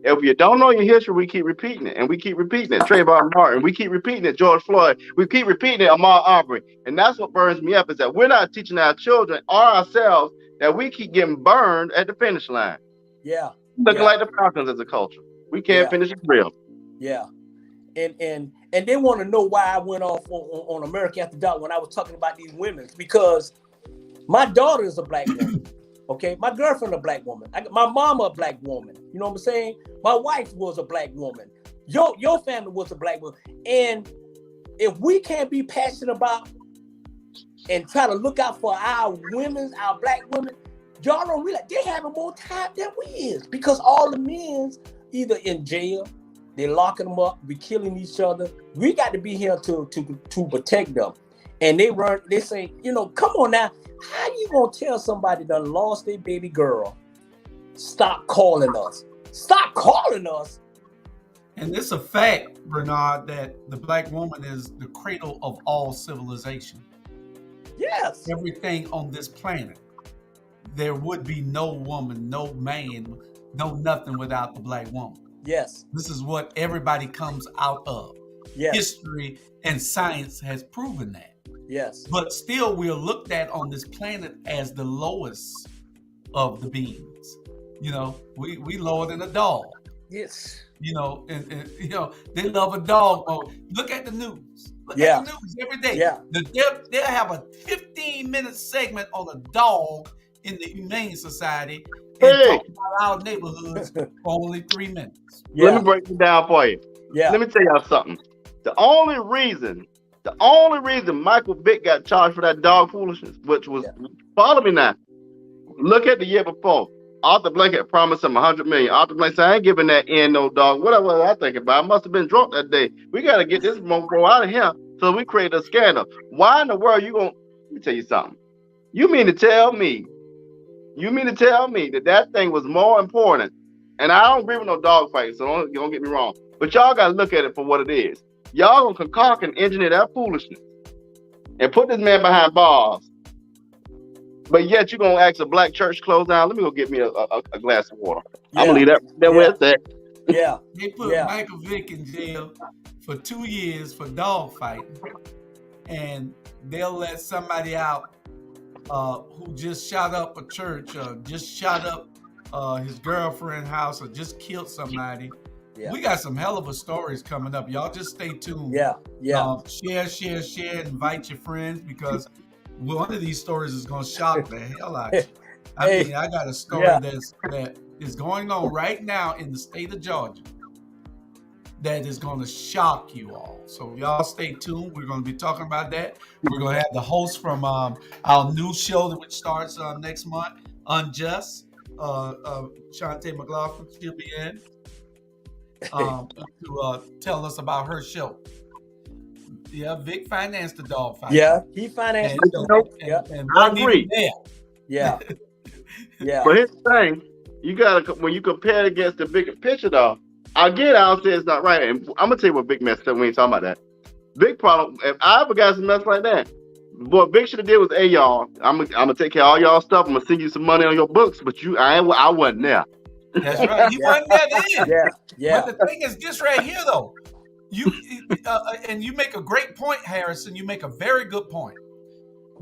Speaker 4: If you don't know your history, we keep repeating it, and we keep repeating it. Trayvon Martin, we keep repeating it. George Floyd, we keep repeating it. Ahmaud Arbery, and that's what burns me up is that we're not teaching our children or ourselves that we keep getting burned at the finish line.
Speaker 2: Yeah,
Speaker 4: looking like the Falcons as a culture. We can't finish it real.
Speaker 2: Yeah, and they want to know why I went off on America After Dark when I was talking about these women, because my daughter is a black woman. Okay, my girlfriend a black woman. My mama a black woman. You know what I'm saying? My wife was a black woman. Your family was a black woman. And if we can't be passionate about and try to look out for our women, our black women, y'all don't realize they having more time than we is, because all the men's either in jail, they locking them up, we killing each other. We got to be here to protect them. And they say, come on now. How you gonna tell somebody that lost their baby girl, stop calling us? Stop calling us.
Speaker 3: And it's a fact, Bernard, that the black woman is the cradle of all civilization.
Speaker 2: Yes.
Speaker 3: Everything on this planet. There would be no woman, no man, no nothing without the black woman.
Speaker 2: Yes.
Speaker 3: This is what everybody comes out of.
Speaker 2: Yes.
Speaker 3: history and science has proven that.
Speaker 2: Yes.
Speaker 3: But still, we're looked at on this planet as the lowest of the beings. You know, we lower than a dog.
Speaker 2: Yes.
Speaker 3: You know, and you know, they love a dog. Oh, look at the news. Look
Speaker 2: Yeah.
Speaker 3: at the news every day.
Speaker 2: Yeah.
Speaker 3: They'll have a 15-minute segment on a dog in the Humane Society and
Speaker 4: Hey.
Speaker 3: talk about our neighborhoods for only 3 minutes.
Speaker 2: Yeah.
Speaker 4: Let me break it down for you.
Speaker 2: Yeah.
Speaker 4: Let me tell y'all something. The only reason Michael Vick got charged for that dog foolishness, which was, follow me now. Look at the year before. Arthur Blank had promised him $100 million. Arthur Blank said, I ain't giving that in no dog. Whatever was I thinking about? I must have been drunk that day. We got to get this mofo out of here. So we created a scandal. Why in the world you going to, let me tell you something. You mean to tell me that that thing was more important? And I don't agree with no dog fight, so don't get me wrong. But y'all got to look at it for what it is. Y'all going to concoct and engineer that foolishness and put this man behind bars. But yet you're going to ask a black church close down. Let me go get me a glass of water. I'm going to leave that where it's at.
Speaker 2: Yeah.
Speaker 3: They put Michael Vick in jail for 2 years for dog fighting. And they'll let somebody out who just shot up a church or just shot up his girlfriend's house or just killed somebody. Yeah. We got some hell of a stories coming up. Y'all just stay tuned. Share, invite your friends, because one of these stories is going to shock the hell out of you. I mean, I got a story that is going on right now in the state of Georgia that is going to shock you all. So y'all stay tuned. We're going to be talking about that. We're going to have the host from our new show which starts next month, Unjust. Shantay Mclaughlin, she'll be in to tell us about her show. Yeah, Vic financed the dog fight.
Speaker 2: Yeah, he financed
Speaker 4: it. And I agree.
Speaker 2: Yeah. Yeah.
Speaker 4: But here's the thing. You gotta, when you compare it against the bigger picture though, again, I don't say it's not right. And I'm gonna tell you what Big messed up. We ain't talking about that. Big problem. If I ever got some mess like that, what Big should have did was, hey y'all, I'm gonna take care of all y'all stuff. I'm gonna send you some money on your books, but I wasn't there.
Speaker 3: That's right. He wasn't there then.
Speaker 2: Yeah.
Speaker 3: But the thing is this right here though. You and you make a great point, Harrison. You make a very good point,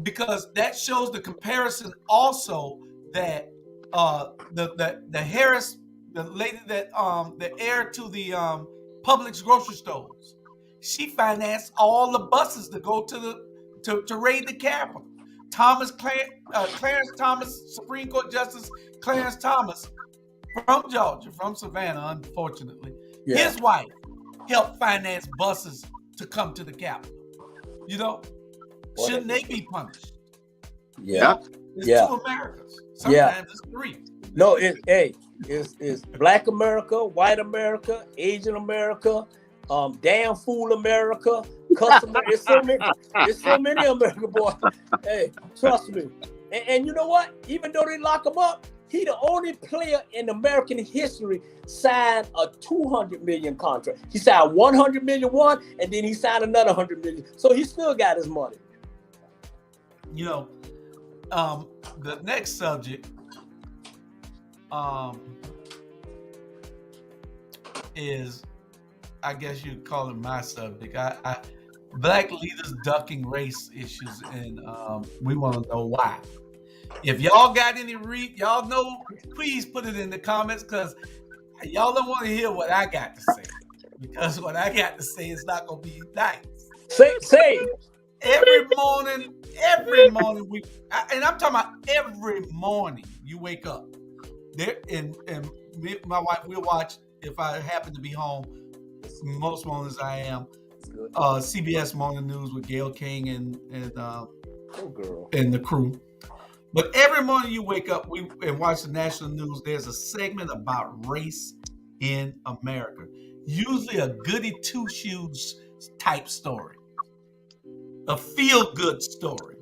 Speaker 3: because that shows the comparison also that the Harris, the lady that the heir to the Publix grocery stores, she financed all the buses to go to raid the Capitol. Clarence Thomas, Supreme Court Justice Clarence Thomas from Georgia, from Savannah, unfortunately, his wife help finance buses to come to the Capitol. You know, shouldn't they be punished?
Speaker 2: Yeah.
Speaker 3: It's 2 Americas. Sometimes it's 3.
Speaker 2: No, it's Black America, White America, Asian America, damn fool America, customer. It's so many America, boy. Hey, trust me. And you know what? Even though they lock him up, he the only player in American history signed a $200 million contract. He signed $100 million one, and then he signed another $100 million. So he still got his money.
Speaker 3: You know, the next subject is, I guess you'd call it my subject. Black leaders ducking race issues, and we want to know why. If y'all got any y'all know, please put it in the comments, because y'all don't want to hear what I got to say. Because what I got to say is not going to be nice.
Speaker 2: Say.
Speaker 3: Every morning and I'm talking about every morning you wake up. There and me, my wife, we'll watch, if I happen to be home, most mornings I am, CBS Morning News with Gayle King and the crew. But every morning you wake up and watch the national news, there's a segment about race in America. Usually a goody two-shoes type story. A feel-good story.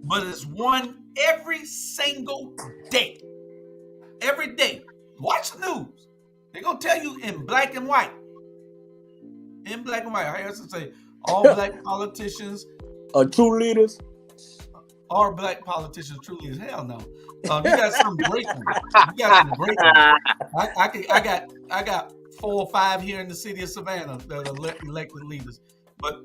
Speaker 3: But it's one every single day. Every day. Watch the news. They're going to tell you in black and white. In black and white. I heard some say all black politicians
Speaker 2: are true leaders.
Speaker 3: Are black politicians true leaders? Hell no. You got some great ones. I got 4 or 5 here in the city of Savannah that are elected leaders. But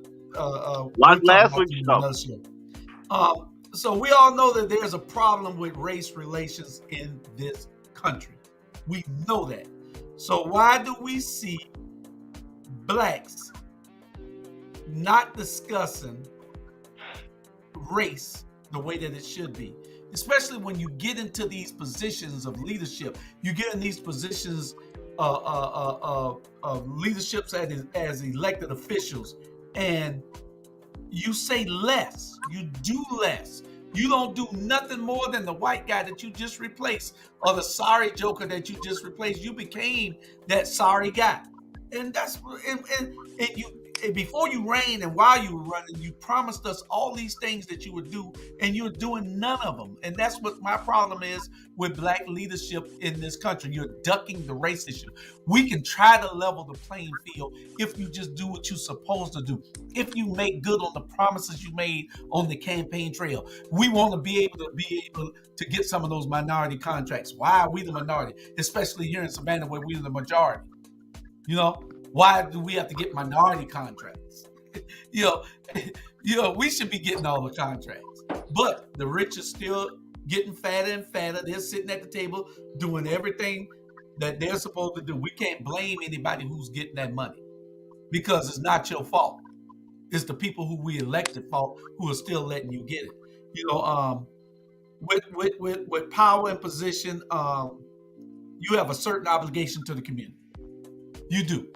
Speaker 4: Like last week's show.
Speaker 3: So we all know that there's a problem with race relations in this country. We know that. So why do we see blacks not discussing race the way that it should be? Especially when you get into these positions of leadership, you get in these positions of leaderships as elected officials, and you say less, you do less. You don't do nothing more than the white guy that you just replaced or the sorry joker that you just replaced. You became that sorry guy. And that's and you before you ran and while you were running, you promised us all these things that you would do, and you're doing none of them. And that's what my problem is with black leadership in this country. You're ducking the race issue. We can try to level the playing field if you just do what you're supposed to do. If you make good on the promises you made on the campaign trail. We want to be able to get some of those minority contracts. Why are we the minority? Especially here in Savannah where we're the majority. You know, why do we have to get minority contracts? you know, we should be getting all the contracts. But the rich are still getting fatter and fatter. They're sitting at the table doing everything that they're supposed to do. We can't blame anybody who's getting that money because it's not your fault. It's the people who we elected fault who are still letting you get it. You know, with power and position, you have a certain obligation to the community. You do.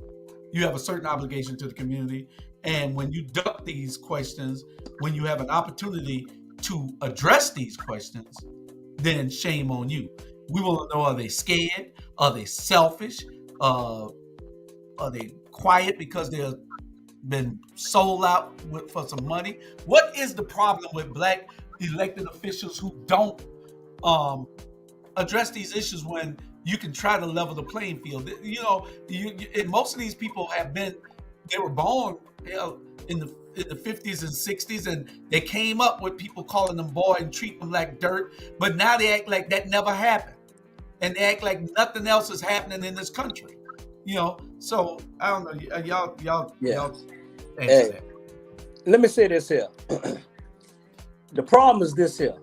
Speaker 3: You have a certain obligation to the community. And when you duck these questions, when you have an opportunity to address these questions, then shame on you. We want to know, are they scared? Are they selfish? Are they quiet because they've been sold out for some money? What is the problem with black elected officials who don't address these issues when you can try to level the playing field? You know, and most of these people they were born in the 50s and 60s, and they came up with people calling them boy and treat them like dirt. But now they act like that never happened, and they act like nothing else is happening in this country. You know, so I don't know, y'all.
Speaker 2: Hey,
Speaker 3: that.
Speaker 2: Let me say this here. The problem is this here.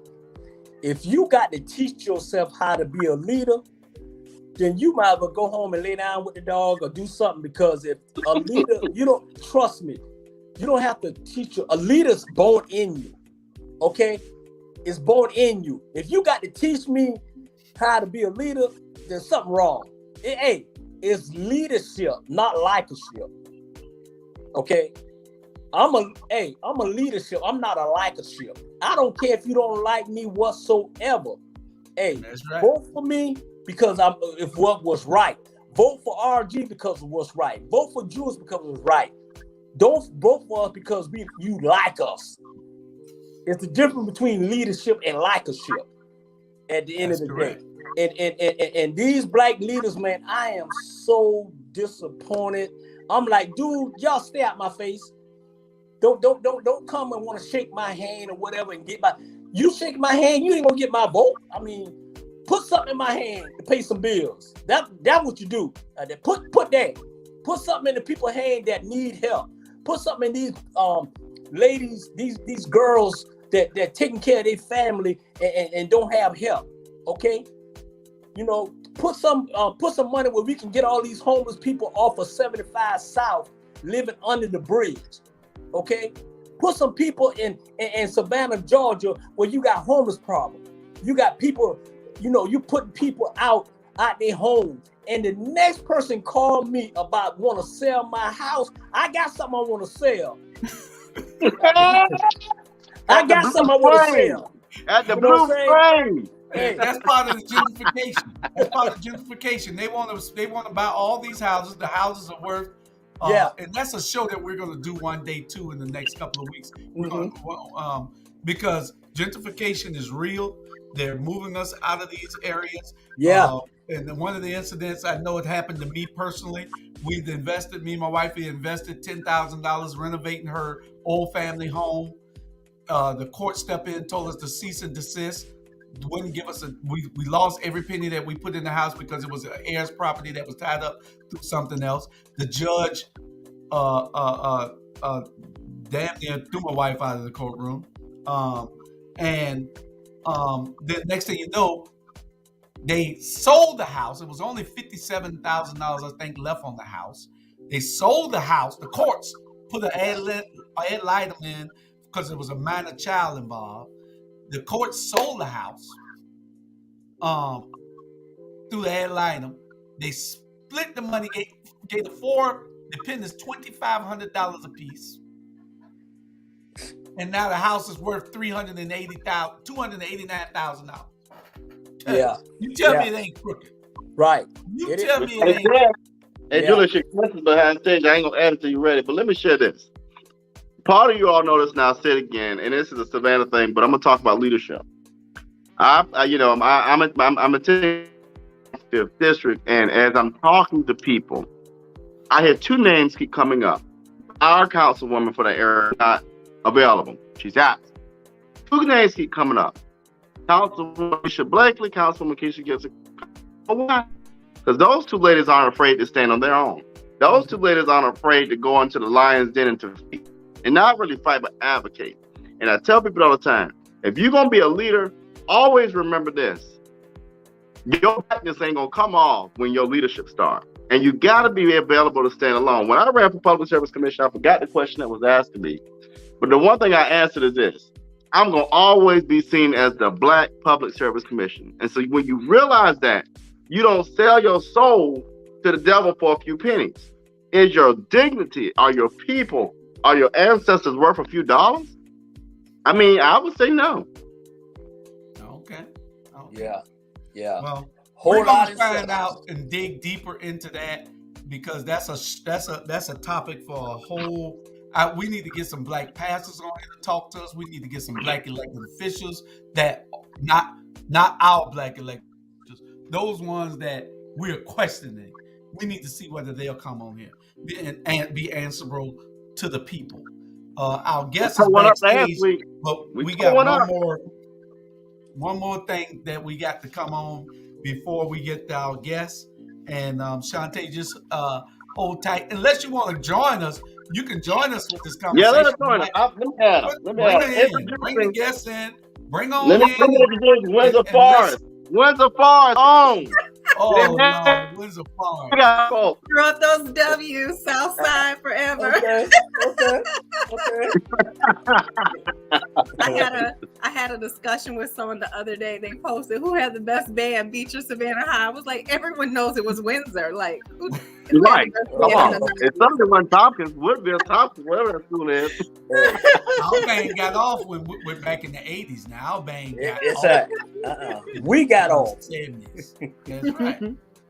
Speaker 2: If you got to teach yourself how to be a leader, then you might as well go home and lay down with the dog or do something, because if a leader, you don't trust me, you don't have to teach you. A leader's born in you, okay? It's born in you. If you got to teach me how to be a leader, there's something wrong. It's leadership, not likership, okay? I'm a leadership. I'm not a likership. I don't care if you don't like me whatsoever. Hey,
Speaker 3: that's right.
Speaker 2: Vote for me because if what was right. Vote for RG because it was right. Vote for Jews because it was right. Don't vote for us because you like us. It's the difference between leadership and likership at the end of the day. And these black leaders, man, I am so disappointed. I'm like, dude, y'all stay out my face. Don't come and want to shake my hand or whatever and get my. You shake my hand, you ain't gonna get my vote. I mean, put something in my hand to pay some bills. That's what you do. Put that. Put something in the people's hand that need help. Put something in these ladies, these girls that taking care of their family and don't have help. Okay, you know, put some money where we can get all these homeless people off of 75 South living under the bridge. Okay, put some people in Savannah, Georgia, where you got homeless problem. You got people, you know, you putting people out their homes. And the next person called me about want to sell my house. I got something I want to sell. I got something I want to sell.
Speaker 4: At the blue frame.
Speaker 3: Hey, that's part of the gentrification. That's part of the gentrification. They want to buy all these houses. The houses are worth. And that's a show that we're going to do one day too in the next couple of weeks. Because gentrification is real. They're moving us out of these areas.
Speaker 2: Yeah.
Speaker 3: And one of the incidents, I know it happened to me personally. Me and my wife, we invested $10,000 renovating her old family home. The court stepped in, told us to cease and desist. wouldn't give us we lost every penny that we put in the house because it was an heir's property that was tied up through something else. The judge damn near threw my wife out of the courtroom. And then next thing you know, they sold the house. It was only $57,000, I think, left on the house. They sold the house. The courts put an ad litem in because there was a minor child involved. The court sold the house through the ad litem. They split the money, gave the 4 dependents $2,500 apiece. And now the house is worth $289,000.
Speaker 2: Yeah.
Speaker 3: You tell me it ain't crooked.
Speaker 2: Right.
Speaker 3: You tell me it ain't.
Speaker 4: Hey, Julius, your questions behind stage. I ain't gonna add it till you're ready, but let me share this. Part of you all know this now. I'll say it again, and this is a Savannah thing, but I'm gonna talk about leadership. I'm a 10th district, and as I'm talking to people, I had 2 names keep coming up. Our councilwoman for the area not available. She's out. 2 names keep coming up. Councilwoman Keisha Blakely, Councilwoman Keisha Gibson. Why? Because those 2 ladies aren't afraid to stand on their own. Those 2 ladies aren't afraid to go into the lion's den and to fight. And not really fight, but advocate. And I tell people all the time, if you're going to be a leader, always remember this. Your blackness ain't going to come off when your leadership starts. And you got to be available to stand alone. When I ran for Public Service Commission, I forgot the question that was asked to me. But the one thing I answered is this. I'm going to always be seen as the Black Public Service Commission. And so when you realize that, you don't sell your soul to the devil for a few pennies. Is your dignity, are your people, are your ancestors worth a few dollars? I mean, I would say no.
Speaker 3: Okay.
Speaker 2: Yeah.
Speaker 3: Well, we're going to find out and dig deeper into that because that's a topic for a whole. We need to get some Black pastors on here to talk to us. We need to get some Black elected officials that not our Black elected officials, those ones that we're questioning. We need to see whether they'll come on here and be answerable to the people. Our guest is backstage, but we got one more thing that we got to come on before we get to our guests. And Shantay, just hold tight. Unless you want to join us, you can join us with this conversation.
Speaker 4: Yeah, let us join us. Let me
Speaker 3: Bring the guests in. Bring on
Speaker 4: in. Windsor Forest. Windsor Forest on.
Speaker 3: Oh, no. Windsor Forest.
Speaker 1: Throw up those W's, Southside forever.
Speaker 2: Okay.
Speaker 1: I had a discussion with someone the other day. They posted who had the best band, Beach or Savannah High. I was like, everyone knows it was Windsor. Like, who
Speaker 4: right? Come on. It's something when Tompkins, Woodville, Tompkins, whatever that school is.
Speaker 3: Our band got off when we're back in the 80s. Now our band got off.
Speaker 2: We got off.
Speaker 3: 70s.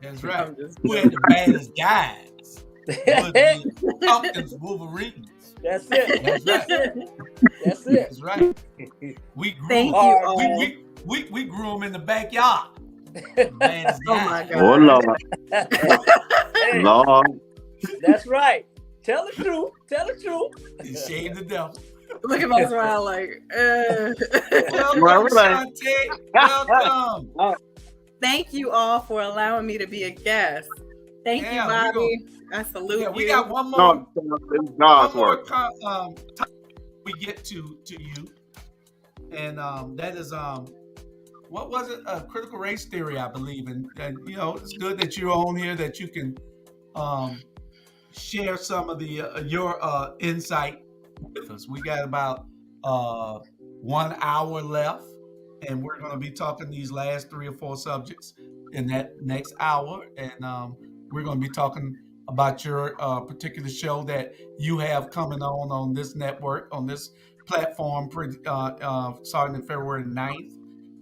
Speaker 3: That's right. Who had the baddest guys? Tompkins Wolverines.
Speaker 2: That's it.
Speaker 3: That's right. We grew we grew them in the backyard.
Speaker 1: Oh my God.
Speaker 4: Oh Lord. Lord.
Speaker 2: That's right. Tell the truth.
Speaker 3: Shame the devil.
Speaker 1: Look at us around like,
Speaker 3: Welcome, Shantay. Welcome.
Speaker 1: Thank you all for allowing me to be a guest. Thank you, Bobby. I salute you.
Speaker 3: We got one more. We get to you, and that is what was it? Critical race theory, I believe, and you know it's good that you're on here that you can share some of the your insight with us. We got about 1 hour left, and we're going to be talking these last 3 or 4 subjects in that next hour, and we're going to be talking about your particular show that you have coming on this network, on this platform, starting in February 9th,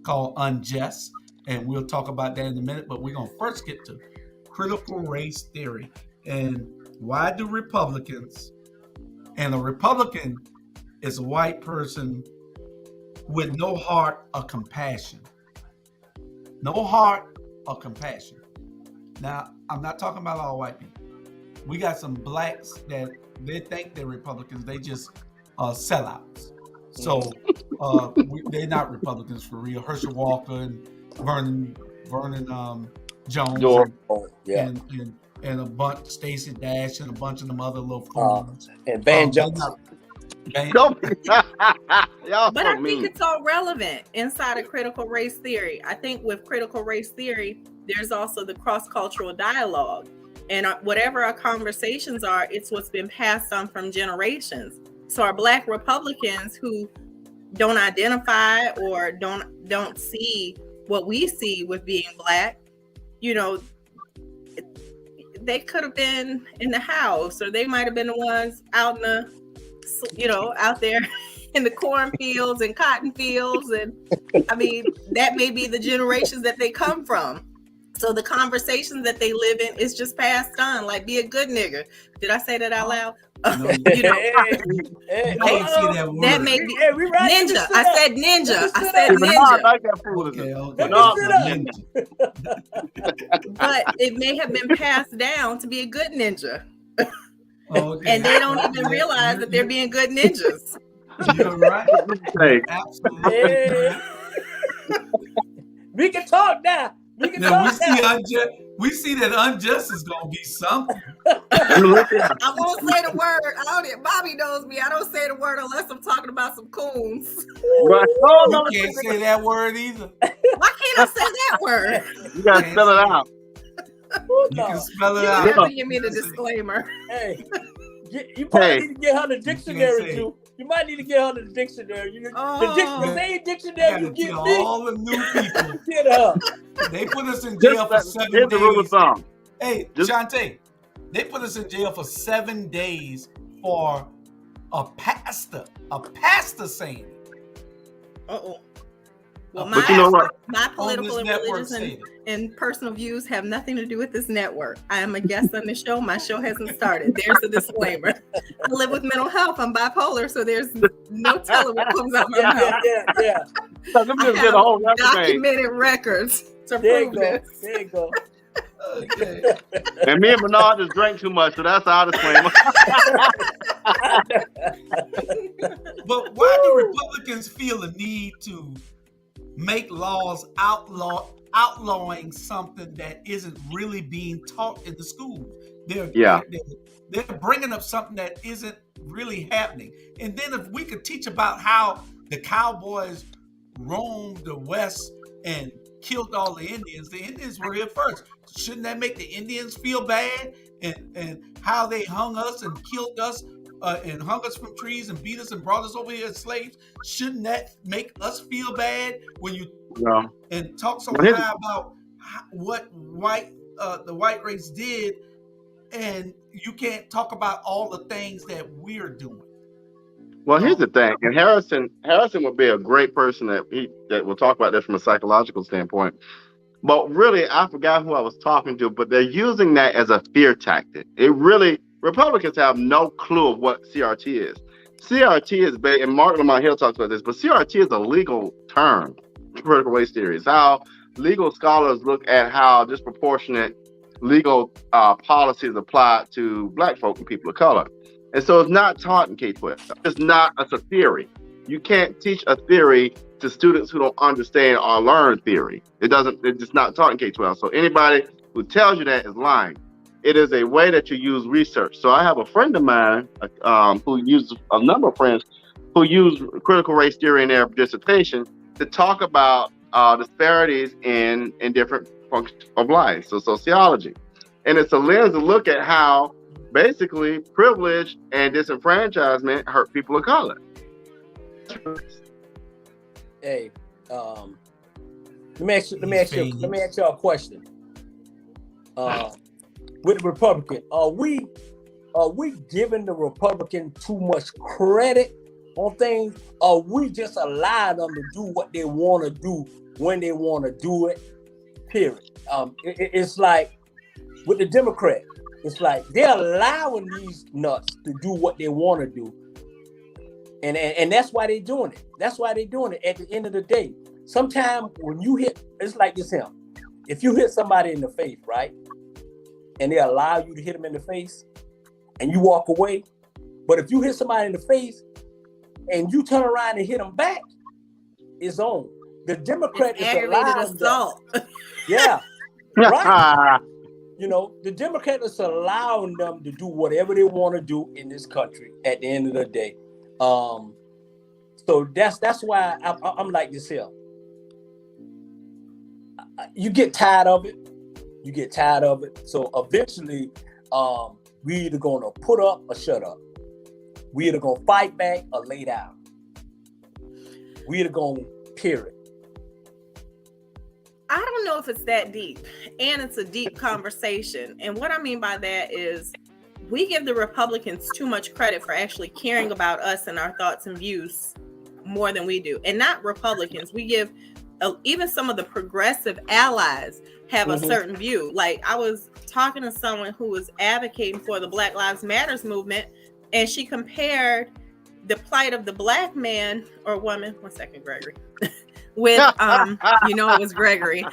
Speaker 3: called Unjust, and we'll talk about that in a minute, but we're going to first get to critical race theory. And why do Republicans, and a Republican is a white person with no heart or compassion. No heart or compassion. Now, I'm not talking about all white people. We got some blacks that they think they're Republicans. They just sellouts. So they're not Republicans for real. Herschel Walker and Vernon Jones
Speaker 4: Door.
Speaker 3: and a bunch, Stacey Dash and a bunch of them other little fools.
Speaker 2: And Van Johnson.
Speaker 4: Y'all
Speaker 1: But
Speaker 4: so
Speaker 1: I think
Speaker 4: mean.
Speaker 1: it's all relevant inside of critical race theory. I think with critical race theory, there's also the cross-cultural dialogue. And whatever our conversations are, it's what's been passed on from generations. So our Black Republicans who don't identify or don't see what we see with being Black, you know, they could have been in the house, or they might have been the ones out in the, you know, out there in the cornfields and cotton fields. And I mean, that may be the generations that they come from. So the conversations that they live in is just passed on. Like, be a good nigga. Did I say that out loud?
Speaker 3: No,
Speaker 1: You know,
Speaker 3: that
Speaker 1: may be
Speaker 2: ninja.
Speaker 1: I said ninja. I said
Speaker 4: I
Speaker 1: ninja.
Speaker 4: like that fool.
Speaker 1: But it may have been passed down to be a good ninja.
Speaker 3: Okay.
Speaker 1: And they don't even realize that they're being good ninjas.
Speaker 3: You're right.
Speaker 4: Hey.
Speaker 3: Absolutely.
Speaker 2: We can talk now.
Speaker 3: Now we see that unjust is gonna be something.
Speaker 1: I won't say the word. Bobby knows me. I don't say the word unless I'm talking about some coons.
Speaker 3: You can't say that word either.
Speaker 1: Why can't I say that word?
Speaker 4: You gotta spell it out.
Speaker 3: You can spell it
Speaker 1: You
Speaker 3: out.
Speaker 1: have to give me the disclaimer.
Speaker 2: Hey, you probably need to get her the dictionary, too. You might need to get her the dictionary. The same dictionary you get me.
Speaker 3: All the new people.
Speaker 2: Get her.
Speaker 3: They put us in jail for 7
Speaker 4: Here's the rule of
Speaker 3: days.
Speaker 4: thumb.
Speaker 3: Hey, Shantay, they put us in jail for 7 days for a pastor saying it.
Speaker 1: Uh-oh. Well,
Speaker 4: But you know what?
Speaker 1: my
Speaker 3: On
Speaker 1: political
Speaker 3: this
Speaker 1: and
Speaker 3: network
Speaker 1: religious
Speaker 3: saying it.
Speaker 1: and personal views have nothing to do with this network. I am a guest on the show. My show hasn't started. There's a disclaimer. I live with mental health. I'm bibipolar, so there's no telling what comes out my mouth.
Speaker 2: Yeah.
Speaker 4: So let me
Speaker 1: I
Speaker 4: just get a whole
Speaker 1: have
Speaker 4: resume.
Speaker 1: documented records to
Speaker 2: There you
Speaker 1: prove
Speaker 2: go.
Speaker 1: this.
Speaker 2: There you go.
Speaker 3: Okay.
Speaker 4: And me and Bernard just drank too much, so that's our disclaimer.
Speaker 3: But why do Republicans feel the need to make laws outlawing something that isn't really being taught in the schools? They're bringing up something that isn't really happening. And then if we could teach about how the cowboys roamed the West and killed all the Indians were here first. Shouldn't that make the Indians feel bad? And how they hung us and killed us and hung us from trees and beat us and brought us over here as slaves? Shouldn't that make us feel bad when you and talk so high about what the white race did, and you can't talk about all the things that we're doing?
Speaker 4: Well, here's the thing, and Harrison would be a great person that will talk about this from a psychological standpoint. But really, I forgot who I was talking to, but they're using that as a fear tactic. Republicans have no clue of what CRT is. CRT is, and Mark Lamont Hill talks about this, but CRT is a legal term, critical race theory. It's how legal scholars look at how disproportionate legal policies apply to Black folk and people of color. And so it's not taught in K-12. It's a theory. You can't teach a theory to students who don't understand or learn theory. It's just not taught in K-12. So anybody who tells you that is lying. It is a way that you use research. So I have a friend of mine who uses a number of friends who use critical race theory in their dissertation to talk about disparities in different functions of life. So sociology. And it's a lens to look at how basically privilege and disenfranchisement hurt people of color.
Speaker 2: Hey, let me ask you a question. With the Republican, are we giving the Republican too much credit on things? Or we just allow them to do what they want to do when they want to do it? Period. It's like with the Democrats, it's like they're allowing these nuts to do what they want to do. And that's why they're doing it. That's why they're doing it. At the end of the day, sometimes when you hit, it's like this here. If you hit somebody in the face, right? And they allow you to hit them in the face and you walk away. But if you hit somebody in the face and you turn around and hit them back, it's on. The Democrat is
Speaker 1: aggravated
Speaker 2: allowing
Speaker 1: assault.
Speaker 2: Yeah, right. You know, the Democrat is allowing them to do whatever they want to do in this country at the end of the day. So that's why I'm like this here. You get tired of it. So eventually, we either gonna put up or shut up. We either gonna fight back or lay down. We either gonna period.
Speaker 1: I don't know if it's that deep, and it's a deep conversation. And what I mean by that is we give the Republicans too much credit for actually caring about us and our thoughts and views more than we do. And not Republicans. We give even some of the progressive allies have a certain view. Like I was talking to someone who was advocating for the Black Lives Matters movement, and she compared the plight of the black man or woman. 1 second, Gregory. With it was Gregory.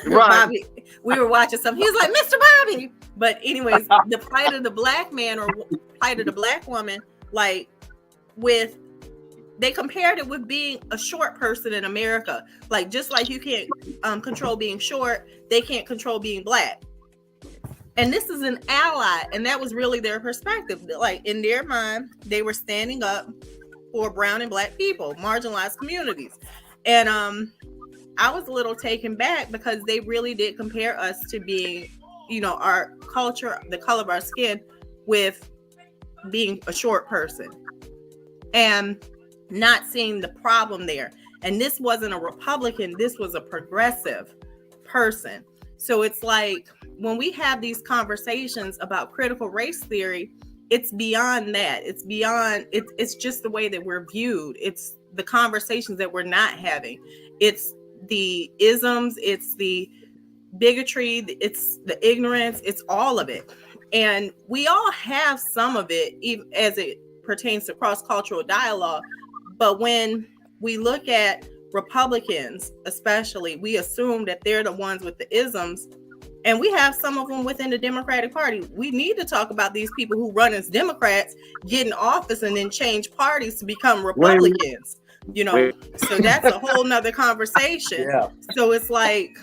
Speaker 4: Right.
Speaker 1: Bobby, we were watching something. He was like, Mr. Bobby. But anyways, the plight of the black man or plight of the black woman, like they compared it with being a short person in America. Like just like you can't control being short, they can't control being black. And this is an ally, and that was really their perspective. Like in their mind, they were standing up for brown and black people, marginalized communities. And I was a little taken back because they really did compare us to being, our culture, the color of our skin, with being a short person and not seeing the problem there. And this wasn't a Republican, this was a progressive person. So it's like when we have these conversations about critical race theory, it's beyond that. It's beyond, it's just the way that we're viewed. It's the conversations that we're not having. It's the isms, it's the bigotry, it's the ignorance, it's all of it. And we all have some of it, even as it pertains to cross-cultural dialogue. But when we look at Republicans, especially, we assume that they're the ones with the isms. And we have some of them within the Democratic Party. We need to talk about these people who run as Democrats, get in office, and then change parties to become Republicans. So that's a whole nother conversation.
Speaker 2: Yeah.
Speaker 1: So it's like,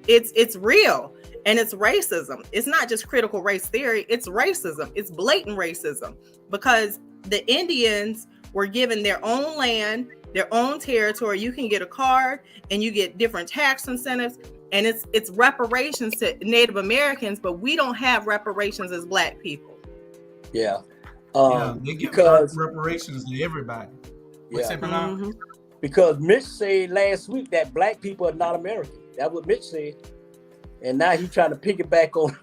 Speaker 1: it's real, and it's racism. It's not just critical race theory. It's racism. It's blatant racism, because the Indians were given their own land, their own territory. You can get a card, and you get different tax incentives. And it's reparations to Native Americans, but we don't have reparations as black people.
Speaker 2: Yeah.
Speaker 3: They give reparations to everybody.
Speaker 2: Because Mitch said last week that black people are not American. That's what Mitch said. And now he's trying to pick it back on,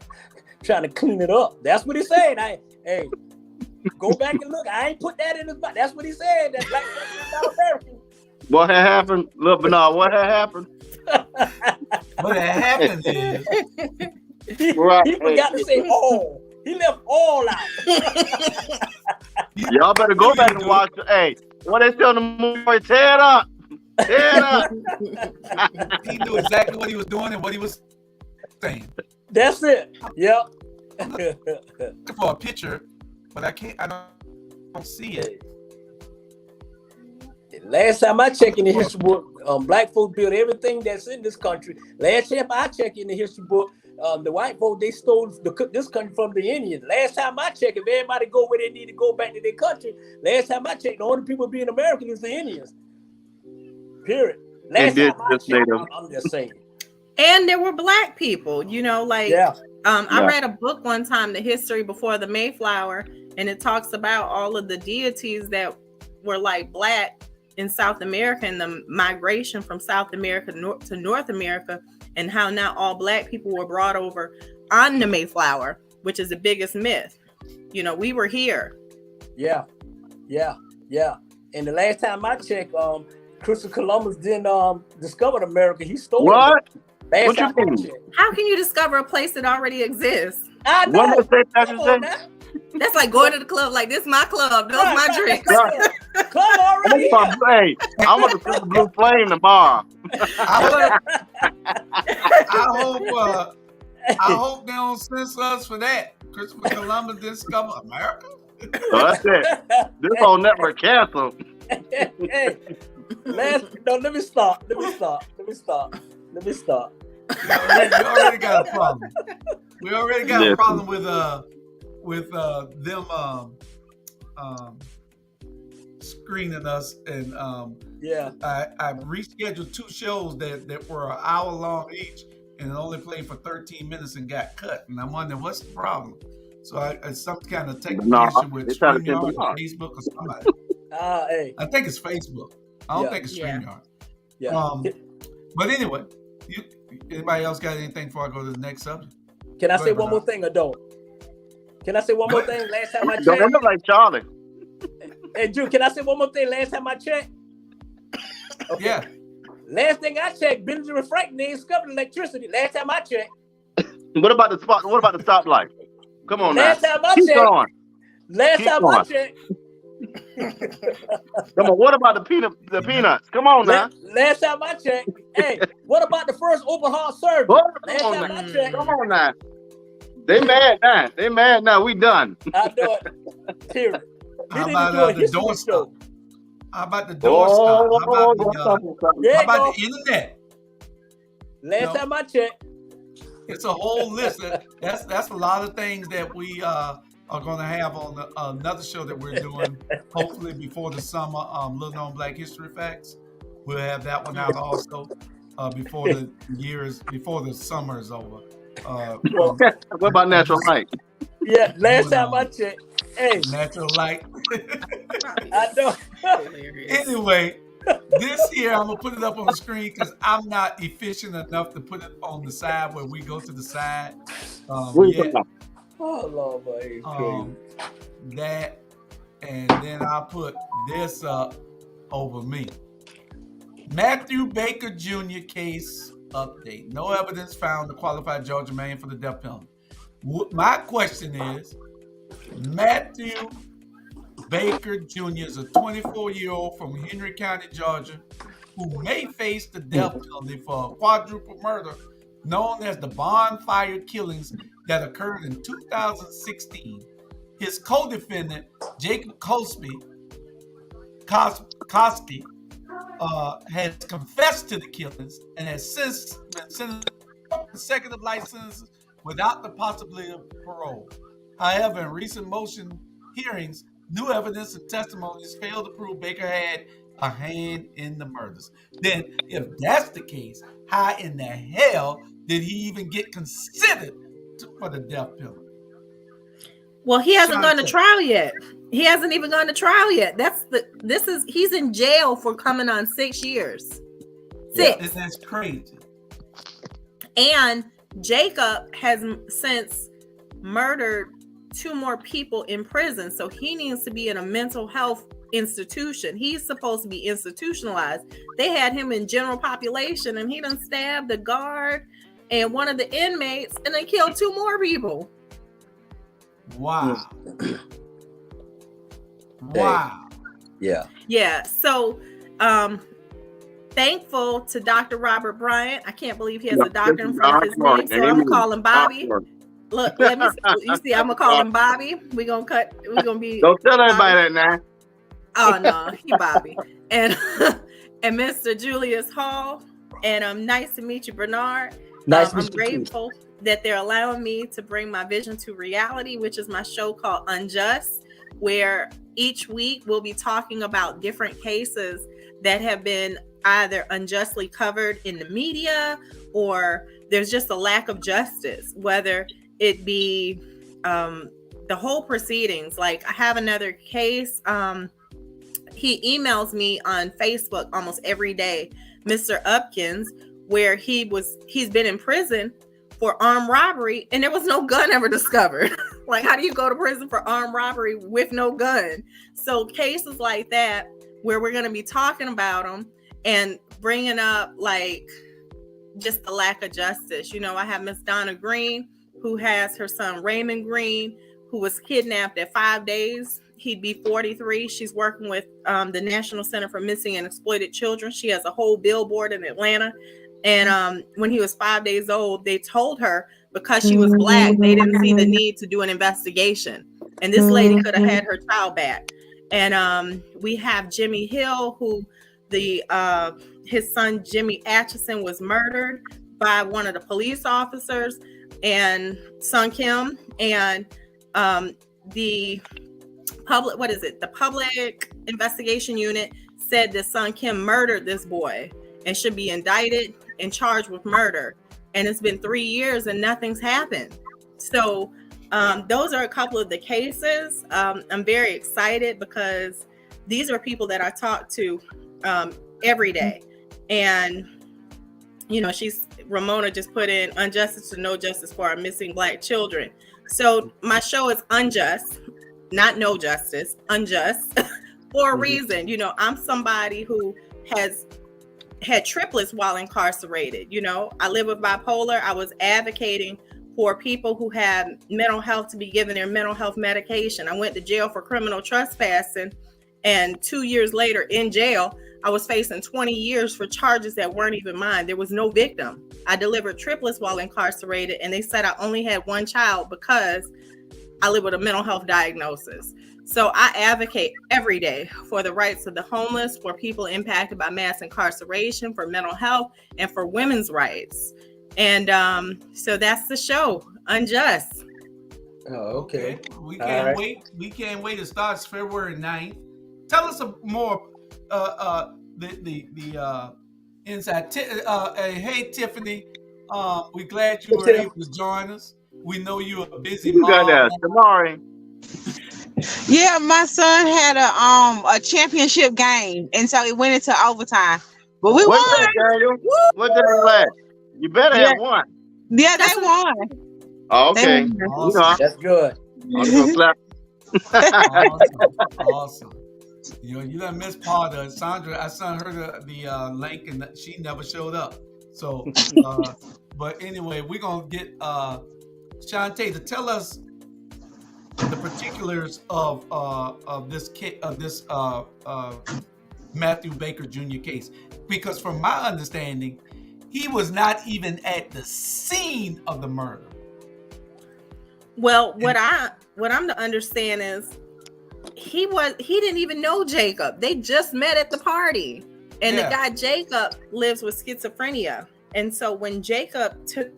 Speaker 2: trying to clean it up. That's what he said. Hey, go back and look. I ain't put that in his mouth. That's what he said. That black people are not American.
Speaker 4: What had happened? Look, Bernard, what had happened?
Speaker 3: What had happened is
Speaker 2: he forgot to say all. He left all out.
Speaker 4: Y'all better go back and watch. Hey, what they tell the movie? Tear it up. Tear it up.
Speaker 3: He knew exactly what he was doing and what he was saying.
Speaker 2: That's it. Yep.
Speaker 3: I'm looking for a picture, but I don't see it.
Speaker 2: Last time I checked in the history book, black folks built everything that's in this country. Last time I checked in the history book, the white folks, they stole this country from the Indians. Last time I checked, if everybody go where they need to go back to their country, last time I checked, the only people being American is the Indians. Period. Last time I checked, I'm just saying.
Speaker 1: And there were black people, I read a book one time, The History Before the Mayflower, and it talks about all of the deities that were like black in South America and the migration from South America to North America, and how now all black people were brought over on the Mayflower, which is the biggest myth. We were here. Yeah. And the last time I checked, Christopher Columbus didn't discover America. He stole
Speaker 4: what?
Speaker 2: it.
Speaker 4: What you mean?
Speaker 1: How can you discover a place that already exists?
Speaker 2: I know.
Speaker 1: That's like going to the club. Like, this is my club. Those my drinks.
Speaker 2: Club already.
Speaker 4: Hey, I'm gonna put the blue flame tomorrow.
Speaker 3: I hope they don't censor us for that. Christopher Columbus discovered America.
Speaker 4: So that's it. This whole network canceled.
Speaker 2: Hey, let me stop.
Speaker 3: We already got a problem. We already got a problem with them screening us, and I rescheduled 2 shows that were an hour long each, and it only played for 13 minutes and got cut. And I'm wondering what's the problem. So it's some kind of technical issue with StreamYard or Facebook or somebody.
Speaker 2: Hey.
Speaker 3: I think it's Facebook. I don't think it's StreamYard.
Speaker 2: Yeah.
Speaker 3: But anyway, anybody else got anything before I go to the next subject?
Speaker 2: Can I say one more thing or don't? Can I say one more thing? Last time I checked.
Speaker 4: Don't end up like Charlie.
Speaker 2: Hey, Drew, can I say one more thing? Last time I checked. Okay.
Speaker 3: Yeah.
Speaker 2: Last thing I checked, Benjamin Franklin discovered electricity. Last time I checked.
Speaker 4: What about the spot? What about the stoplight? Come on
Speaker 2: Last
Speaker 4: now.
Speaker 2: time I checked.
Speaker 4: Going.
Speaker 2: Last time I checked.
Speaker 4: Come on. What about the peanuts? Come on now.
Speaker 2: Last time I checked. Hey, what about the first open heart surgery? Last time I checked.
Speaker 4: Come on now. They mad now. We done.
Speaker 2: I know it. Period.
Speaker 3: How about the doorstop? How about the doorstop? How about the internet?
Speaker 2: Last time I checked.
Speaker 3: It's a whole list. That's a lot of things that we are going to have on another show that we're doing, hopefully before the summer. Little Known Black History Facts. We'll have that one out also before the summer is over.
Speaker 4: What about natural light?
Speaker 2: Yeah, last time I checked. Hey,
Speaker 3: natural light.
Speaker 2: I know.
Speaker 3: Anyway, this here I'm gonna put it up on the screen because I'm not efficient enough to put it on the side where we go to the side.
Speaker 2: Oh Lord, boy,
Speaker 3: that, and then I'll put this up over me. Matthew Baker Jr. case update. No evidence found to qualify Georgia man for the death penalty. My question is, Matthew Baker Jr. is a 24-year-old from Henry County, Georgia, who may face the death penalty for a quadruple murder known as the bonfire killings that occurred in 2016. His co-defendant, Jacob Cosby, has confessed to the killings and has since been sentenced to consecutive life sentences without the possibility of parole. However, in recent motion hearings, new evidence and testimonies failed to prove Baker had a hand in the murders. Then, if that's the case, how in the hell did he even get considered for the death penalty?
Speaker 1: Well, he hasn't gone to trial yet. He hasn't even gone to trial yet. He's in jail for coming on 6 years. 6.
Speaker 3: That's crazy.
Speaker 1: And Jacob has since murdered 2 more people in prison. So he needs to be in a mental health institution. He's supposed to be institutionalized. They had him in general population and he done stabbed the guard and one of the inmates and they killed 2 more people.
Speaker 3: Wow. Wow.
Speaker 2: Yeah.
Speaker 1: So thankful to Dr. Robert Bryant. I can't believe he has a doctor in front of his name. So I'm gonna call him Bobby. Look, let me see. You see, I'm gonna call him Bobby. We're gonna be
Speaker 4: Don't tell anybody that now.
Speaker 1: Oh no, he Bobby. And Mr. Julius Hall. And nice to meet you, Bernard. I'm grateful that they're allowing me to bring my vision to reality, which is my show called Unjust, where each week we'll be talking about different cases that have been either unjustly covered in the media or there's just a lack of justice, whether it be the whole proceedings. Like I have another case. He emails me on Facebook almost every day, Mr. Upkins, where he's been in prison for armed robbery and there was no gun ever discovered. Like, how do you go to prison for armed robbery with no gun? So cases like that, where we're going to be talking about them and bringing up like just the lack of justice. You know, I have Miss Donna Green, who has her son Raymond Green, who was kidnapped at 5 days. He'd be 43. She's working with the National Center for Missing and Exploited Children. She has a whole billboard in Atlanta. And when he was 5 days old, they told her because she was Black, they didn't see the need to do an investigation. and this lady could have had her child back. And we have Jimmy Hill, who his son Jimmy Atchison was murdered by one of the police officers, and Sun Kim, and the public investigation unit said that Sun Kim murdered this boy and should be indicted and charged with murder. And it's been 3 years and nothing's happened. So those are a couple of the cases. I'm very excited because these are people that I talk to every day. And, you know, Ramona just put in Unjustice to No Justice for Our Missing Black Children. So my show is Unjust, not No Justice, Unjust, for a reason. You know, I'm somebody who has had triplets while incarcerated. You know, I live with bipolar. I was advocating for people who had mental health to be given their mental health medication. I went to jail for criminal trespassing, and 2 years later in jail, I was facing 20 years for charges that weren't even mine. There was no victim. I delivered triplets while incarcerated, and they said I only had one child because I live with a mental health diagnosis. So I advocate every day for the rights of the homeless, for people impacted by mass incarceration, for mental health, and for women's rights. And so that's the show, Unjust.
Speaker 2: Oh, okay.
Speaker 3: We can't wait. We can't wait. It starts February 9th. Tell us more. The inside. Hey, Tiffany. We're glad you were able to join us. We know you're a busy mom.
Speaker 4: Got that, Tamari.
Speaker 5: Yeah, my son had a championship game, and so it went into overtime. But we won.
Speaker 4: What did they last? You better have won.
Speaker 5: Yeah, they won.
Speaker 4: Oh, okay.
Speaker 3: Awesome.
Speaker 2: That's good.
Speaker 4: I'm gonna clap.
Speaker 3: Awesome. You know, you done missed part of it. Sandra. I sent her the link, and she never showed up. So, but anyway, we're gonna get Shantay to tell us the particulars of this Matthew Baker Jr. case, because from my understanding, he was not even at the scene of the murder.
Speaker 1: Well, what I'm to understand is he didn't even know Jacob. They just met at the party, and the guy Jacob lives with schizophrenia, and so when Jacob took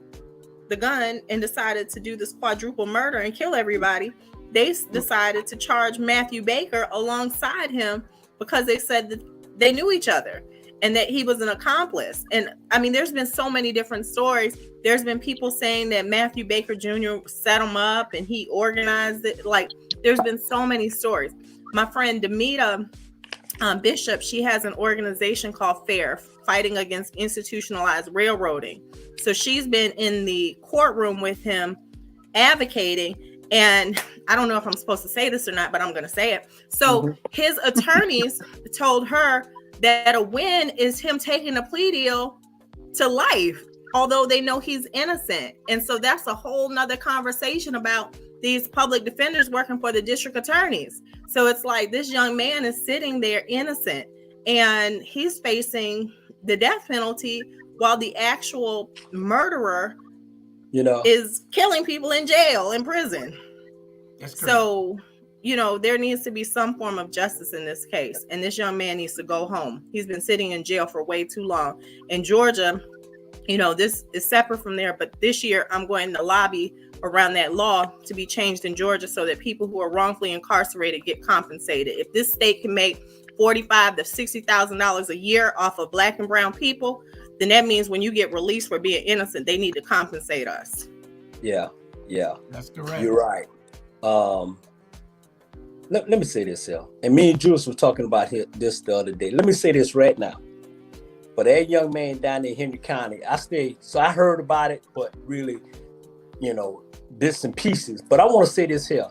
Speaker 1: the gun and decided to do this quadruple murder and kill everybody, they decided to charge Matthew Baker alongside him because they said that they knew each other and that he was an accomplice. And I mean, there's been so many different stories. There's been people saying that Matthew Baker Jr. set him up and he organized it. Like, there's been so many stories. My friend Demita Bishop, she has an organization called FAIR, Fighting Against Institutionalized Railroading. So she's been in the courtroom with him advocating, and I don't know if I'm supposed to say this or not, but I'm going to say it. So his attorneys told her that a win is him taking a plea deal to life, although they know he's innocent. And so that's a whole nother conversation about these public defenders working for the district attorneys. So it's like this young man is sitting there innocent and he's facing the death penalty while the actual murderer, is killing people in jail, in prison. So, there needs to be some form of justice in this case. And this young man needs to go home. He's been sitting in jail for way too long. In Georgia, this is separate from there, but this year I'm going to lobby around that law to be changed in Georgia so that people who are wrongfully incarcerated get compensated. If this state can make $45,000 to $60,000 a year off of Black and brown people, then that means when you get released for being innocent, they need to compensate us.
Speaker 2: Yeah.
Speaker 3: That's correct.
Speaker 2: You're right. Let me say this here. And me and Jules were talking about this the other day. Let me say this right now. For that young man down in Henry County, I heard about it, but really, bits and pieces. But I want to say this here.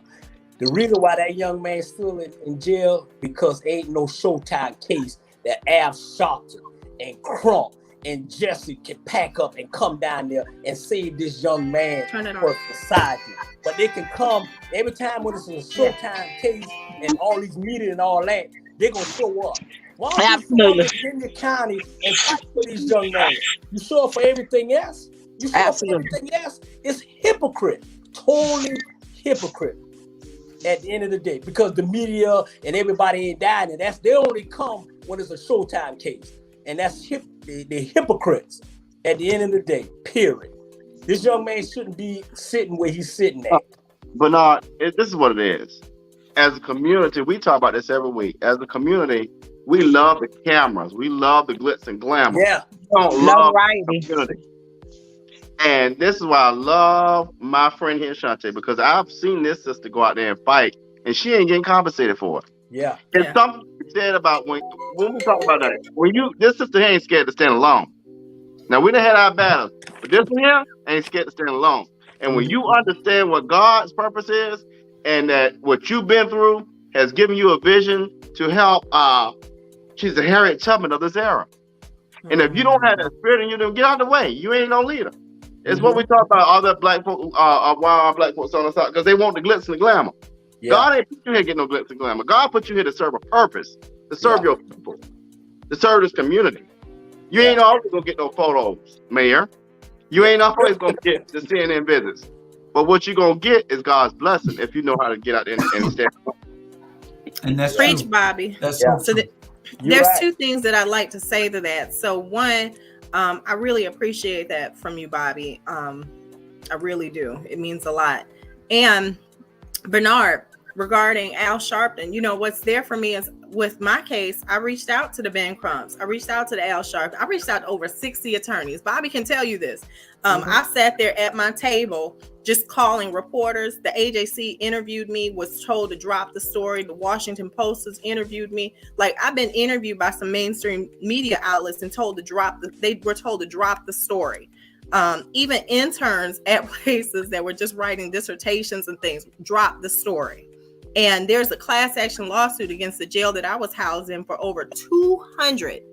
Speaker 2: The reason why that young man's still in jail, because ain't no Showtime case that Al Sharpton and Crump and Jesse can pack up and come down there and save this young man for society. But they can come every time when it's a Showtime case and all these media and all that, they're going to show up. Why don't you show up in your county and fight for these young men? You show up for everything else? You show up for everything else? It's hypocrite. Totally hypocrite. at the end of the day, because the media and everybody ain't dying, and they only come when it's a Showtime case, and that's the hypocrites at the end of the day. Period. This young man shouldn't be sitting where he's sitting at.
Speaker 4: Bernard, this is what it is. As a community, we talk about this every week. As a community, we love the cameras. We love the glitz and glamour.
Speaker 2: Yeah.
Speaker 4: We don't love the community. And this is why I love my friend here, Shantay, because I've seen this sister go out there and fight, and she ain't getting compensated for it.
Speaker 2: Yeah.
Speaker 4: There's something said about when we talk about that. This sister ain't scared to stand alone. Now, we done had our battles, but this one here ain't scared to stand alone. And when you understand what God's purpose is, and that what you've been through has given you a vision to help, she's the Harriet Tubman of this era. And if you don't have that spirit in you, then get out of the way. You ain't no leader. It's what we talk about, all that black folk, why our black folks on the side, because they want the glitz and the glamour. Yeah. God ain't put you here to get no glitz and glamour. God put you here to serve a purpose, to serve your people, to serve this community. You ain't always gonna get no photos, Mayor. You ain't always gonna get the CNN visits. But what you're gonna get is God's blessing if you know how to get out there and stand up.
Speaker 3: And that's
Speaker 1: Preach,
Speaker 3: true.
Speaker 1: Bobby.
Speaker 3: That's
Speaker 1: So there's two things that I'd like to say to that. So one, I really appreciate that from you, Bobby. I really do. It means a lot. And Bernard, regarding Al Sharpton, you know, what's there for me is with my case, I reached out to the Ben Crumps. I reached out to the Al Sharpton. I reached out to over 60 attorneys. Bobby can tell you this. I sat there at my table just calling reporters. The AJC interviewed me, was told to drop the story. The Washington Post has interviewed me. Like, I've been interviewed by some mainstream media outlets and they were told to drop the story. Even interns at places that were just writing dissertations and things dropped the story. And there's a class action lawsuit against the jail that I was housed in for over 200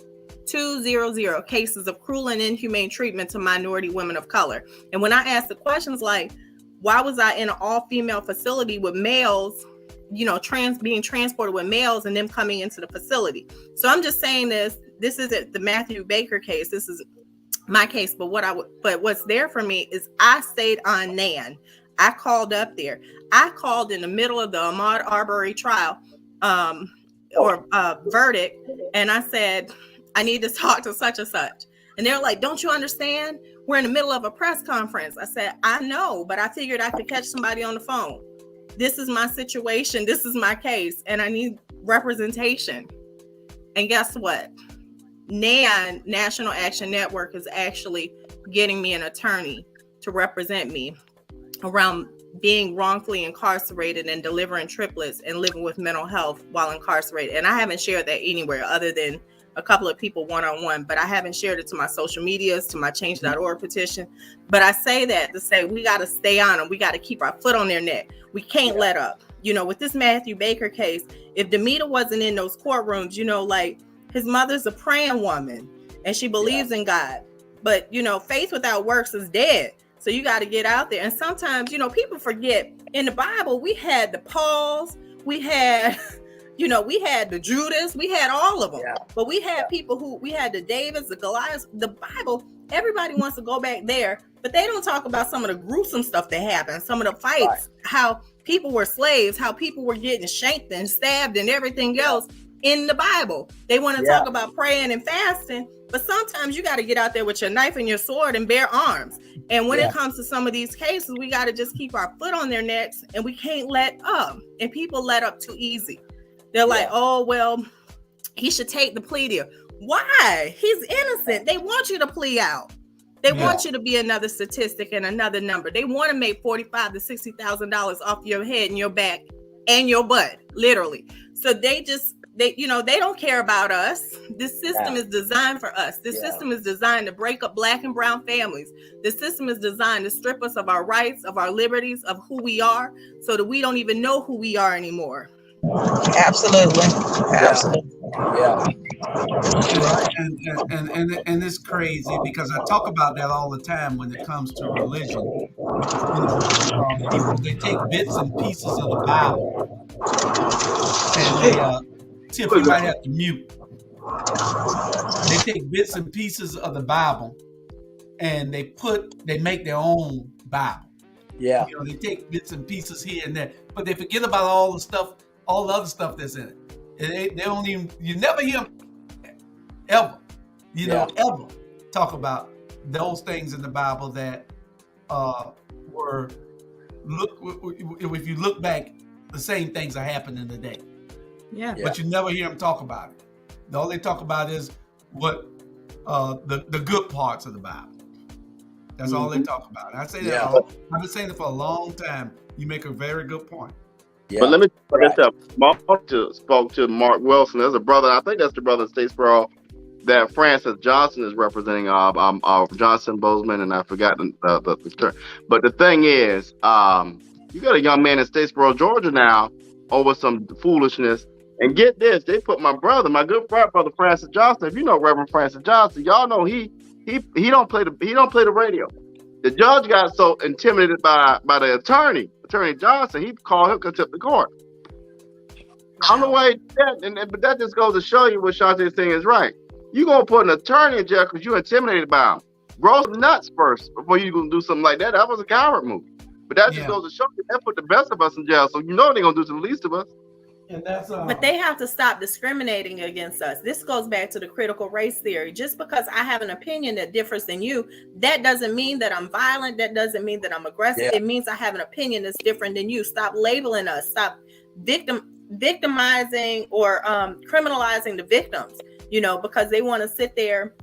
Speaker 1: cases of cruel and inhumane treatment to minority women of color. And when I asked the questions like, why was I in an all-female facility with males, you know, being transported with males and them coming into the facility? So I'm just saying this isn't the Matthew Baker case. This is my case. But what's there for me is I stayed on NAN. I called up there. I called in the middle of the Ahmaud Arbery trial verdict. And I said, I need to talk to such and such. And they're like, don't you understand? We're in the middle of a press conference. I said, I know, but I figured I could catch somebody on the phone. This is my situation. This is my case. And I need representation. And guess what? NAN, National Action Network, is actually getting me an attorney to represent me around being wrongfully incarcerated and delivering triplets and living with mental health while incarcerated. And I haven't shared that anywhere other than a couple of people one-on-one, but I haven't shared it to my social medias, to my change.org petition. But I say that to say we got to stay on them. We got to keep our foot on their neck. We can't let up. You know, with this Matthew Baker case, if Demita wasn't in those courtrooms, you know, like, his mother's a praying woman and she believes in God. But, you know, faith without works is dead. So you got to get out there. And sometimes, you know, people forget in the Bible, we had the Pauls, we had, you know, we had the Judas, we had all of them. Yeah. But we had people we had the Davids, the Goliaths, the Bible. Everybody wants to go back there, but they don't talk about some of the gruesome stuff that happened, some of the fights, how people were slaves, how people were getting shanked and stabbed and everything else in the Bible. They want to talk about praying and fasting, but sometimes you got to get out there with your knife and your sword and bear arms. And when it comes to some of these cases, we got to just keep our foot on their necks and we can't let up. And people let up too easy. They're like, oh, well, he should take the plea deal. Why? He's innocent. They want you to plea out. They want you to be another statistic and another number. They want to make $45,000 to $60,000 off your head and your back and your butt, literally. So they don't care about us. This system is designed for us. This system is designed to break up Black and brown families. This system is designed to strip us of our rights, of our liberties, of who we are, so that we don't even know who we are anymore.
Speaker 5: Absolutely.
Speaker 2: Yeah.
Speaker 3: And it's crazy because I talk about that all the time when it comes to religion. People, they take bits and pieces of the Bible and they Tip, you might have to mute. They take bits and pieces of the Bible and they make their own Bible.
Speaker 2: Yeah.
Speaker 3: You know, they take bits and pieces here and there, but they forget about all the stuff, all the other stuff that's in it. And they don't even, you never hear them ever, ever talk about those things in the Bible that were, if you look back, the same things are happening today.
Speaker 1: Yeah.
Speaker 3: But you never hear them talk about it. All they talk about is what the good parts of the Bible. That's all they talk about. I say that I've been saying it for a long time. You make a very good point.
Speaker 2: Yeah.
Speaker 4: But let me put this up. Mark spoke to Mark Wilson. There's a brother, I think that's the brother in Statesboro that Francis Johnson is representing, Johnson Bozeman, and I've forgotten the term. But the thing is, you got a young man in Statesboro, Georgia now over some foolishness. And get this, they put my brother, my good friend, brother Francis Johnson. If you know Reverend Francis Johnson, y'all know he don't play the radio. The judge got so intimidated by the attorney Johnson, he called him contempt of court. On the way, but that just goes to show you what Shantay is saying is right. You gonna put an attorney in jail because you're intimidated by him. Grow some nuts first before you gonna do something like that. That was a coward move. But that just goes to show you that put the best of us in jail. So you know they're gonna do to the least of us.
Speaker 3: And that's
Speaker 1: But they have to stop discriminating against us. This goes back to the critical race theory. Just because I have an opinion that differs than you, that doesn't mean that I'm violent. That doesn't mean that I'm aggressive.
Speaker 2: Yeah.
Speaker 1: It means I have an opinion that's different than you. Stop labeling us. Stop victimizing or criminalizing the victims, because they want to sit there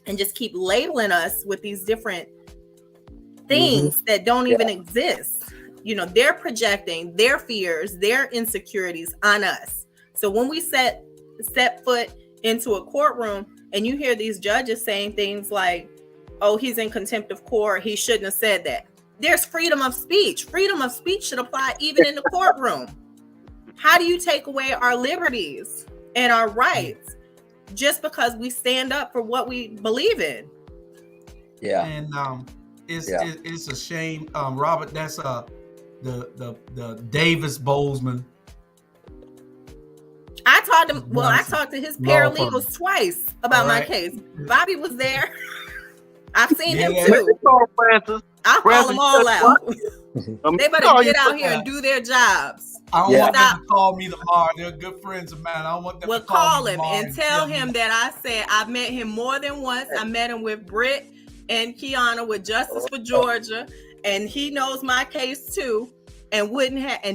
Speaker 1: and just keep labeling us with these different things that don't even exist. They're projecting their fears, their insecurities on us. So when we set foot into a courtroom and you hear these judges saying things like, oh, he's in contempt of court, he shouldn't have said that. There's freedom of speech. Freedom of speech should apply even in the courtroom. How do you take away our liberties and our rights just because we stand up for what we believe in?
Speaker 2: Yeah.
Speaker 3: And it's a shame, Robert. That's the Davis Bozeman.
Speaker 1: I talked to his paralegals twice about my case. Bobby was there. I've seen him too. I'll call them all out. They better get out here and do their jobs.
Speaker 3: I don't want them to call me tomorrow. They're good friends of mine. I don't want them to call
Speaker 1: him and tell him that I said I've met him more than once. I met him with Britt and Kiana with Justice for Georgia, and he knows my case too. And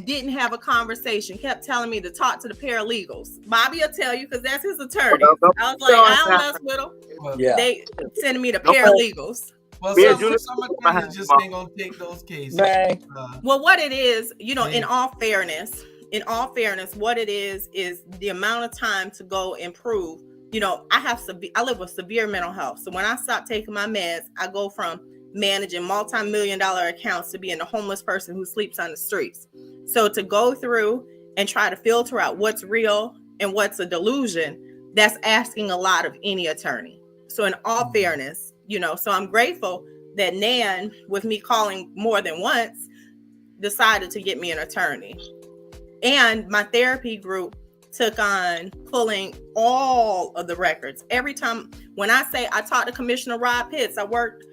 Speaker 1: didn't have a conversation. Kept telling me to talk to the paralegals. Bobby will tell you because that's his attorney. I was like, I don't mess with them. They sending me to paralegals.
Speaker 3: Well, some attorneys just ain't gonna take those cases.
Speaker 1: Well, what it is, in all fairness, what it is the amount of time to go and prove. I live with severe mental health. So when I stop taking my meds, I go from managing multi-million-dollar accounts to being a homeless person who sleeps on the streets. So to go through and try to filter out what's real and what's a delusion, that's asking a lot of any attorney. So in all fairness, so I'm grateful that Nan, with me calling more than once, decided to get me an attorney. And my therapy group took on pulling all of the records. Every time, when I say I talked to Commissioner Rob Pitts, I worked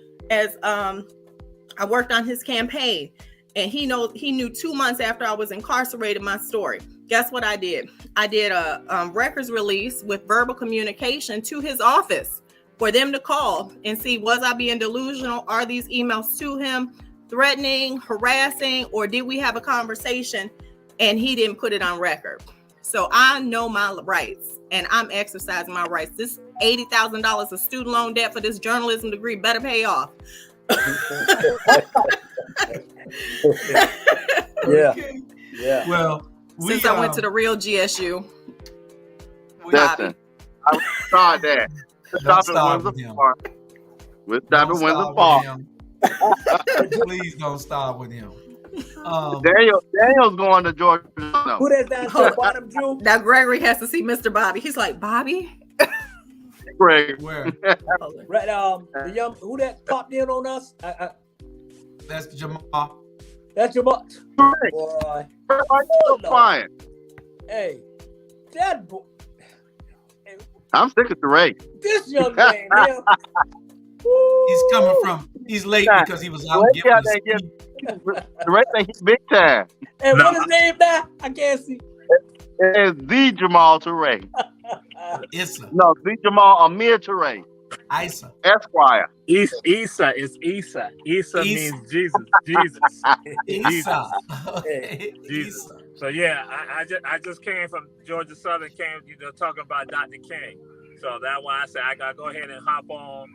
Speaker 1: on his campaign, and he knew 2 months after I was incarcerated my story. Guess what I did? I did a records release with verbal communication to his office for them to call and see, was I being delusional? Are these emails to him threatening, harassing, or did we have a conversation and he didn't put it on record? So I know my rights and I'm exercising my rights. This $80,000 of student loan debt for this journalism degree better pay off.
Speaker 2: Yeah.
Speaker 3: Well,
Speaker 1: since I went to the real GSU.
Speaker 4: Listen, I saw that. Stop at Windsor Park. We'll stop at Windsor Park.
Speaker 3: Please don't start with him.
Speaker 4: Daniel's going to Georgia. No.
Speaker 2: Who that's down to the bottom, Drew?
Speaker 1: Now Gregory has to see Mr. Bobby. He's like, Bobby?
Speaker 4: Greg.
Speaker 3: Where?
Speaker 2: Right, the young who that popped in on us?
Speaker 3: That's Jamal.
Speaker 2: That's Jamal. Boy.
Speaker 4: Fine.
Speaker 2: Hey, that boy.
Speaker 4: I'm sick of the race.
Speaker 2: This young man,
Speaker 3: He's coming from He's late
Speaker 4: Nah,
Speaker 3: because he was
Speaker 4: Ray
Speaker 3: out giving
Speaker 4: got
Speaker 3: a
Speaker 4: that
Speaker 3: speech.
Speaker 4: Ray think he's big time.
Speaker 2: Hey,
Speaker 6: No.
Speaker 2: what his name now? I can't see.
Speaker 4: It's the Jamal Touré.
Speaker 3: Issa.
Speaker 4: No, the Jamal Amir Touré,
Speaker 3: Isa.
Speaker 4: Esquire.
Speaker 6: Isa is Isa. Isa means Jesus. Jesus.
Speaker 3: Isa.
Speaker 2: Hey,
Speaker 6: Jesus.
Speaker 3: Isa.
Speaker 6: So yeah, I just came from Georgia Southern, talking about Dr. King. So that's why I said I gotta go ahead and hop on,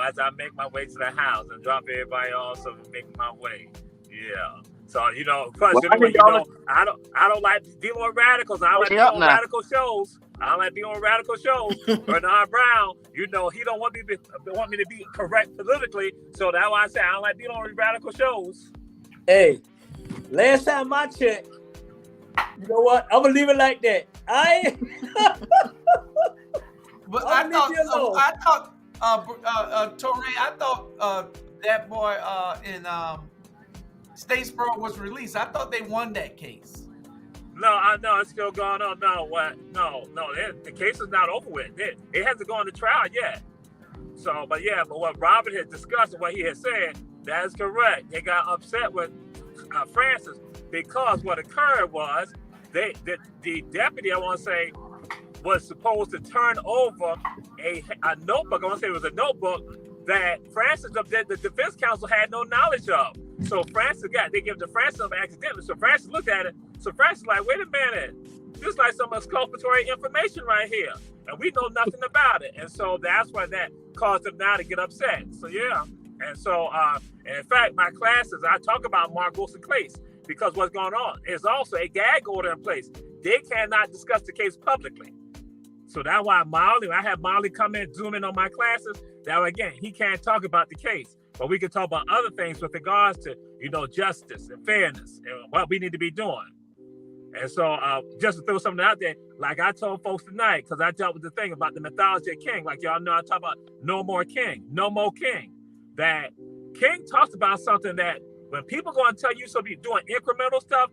Speaker 6: as I make my way to the house and drop everybody off so make my way. Yeah. So plus
Speaker 4: Well,
Speaker 6: anyway, I don't like dealing with radicals. I don't like being on radical shows. Bernard Brown, he don't want me to be correct politically. So that's why I say I don't like being on radical shows.
Speaker 2: hey, last time I checked, you know what? I'm gonna leave it like that.
Speaker 3: But
Speaker 2: I'll leave you alone.
Speaker 3: I thought, Touré, I thought that boy in Statesboro was released. I thought they won that case.
Speaker 6: No, I know it's still going on. No, what? No, the case is not over with. It hasn't gone to trial yet. So, but what Robert had discussed and what he had said, that is correct. They got upset with Francis because what occurred was the deputy, I want to say, was supposed to turn over a notebook. I want to say it was a notebook that Francis, the defense counsel, had no knowledge of. So they give it to Francis accidentally. So Francis looked at it. So Francis like, wait a minute, this is like some exculpatory information right here, and we know nothing about it. And so that's why that caused them now to get upset. So yeah, and so and in fact, my classes I talk about Mark Wilson case because what's going on is also a gag order in place. They cannot discuss the case publicly. So that's why I have Molly come in, zoom in on my classes. Now again, he can't talk about the case, but we can talk about other things with regards to, justice and fairness and what we need to be doing. And so just to throw something out there, like I told folks tonight, because I dealt with the thing about the mythology of King, like y'all know I talk about no more King. That King talks about something that when people go and tell you so be doing incremental stuff,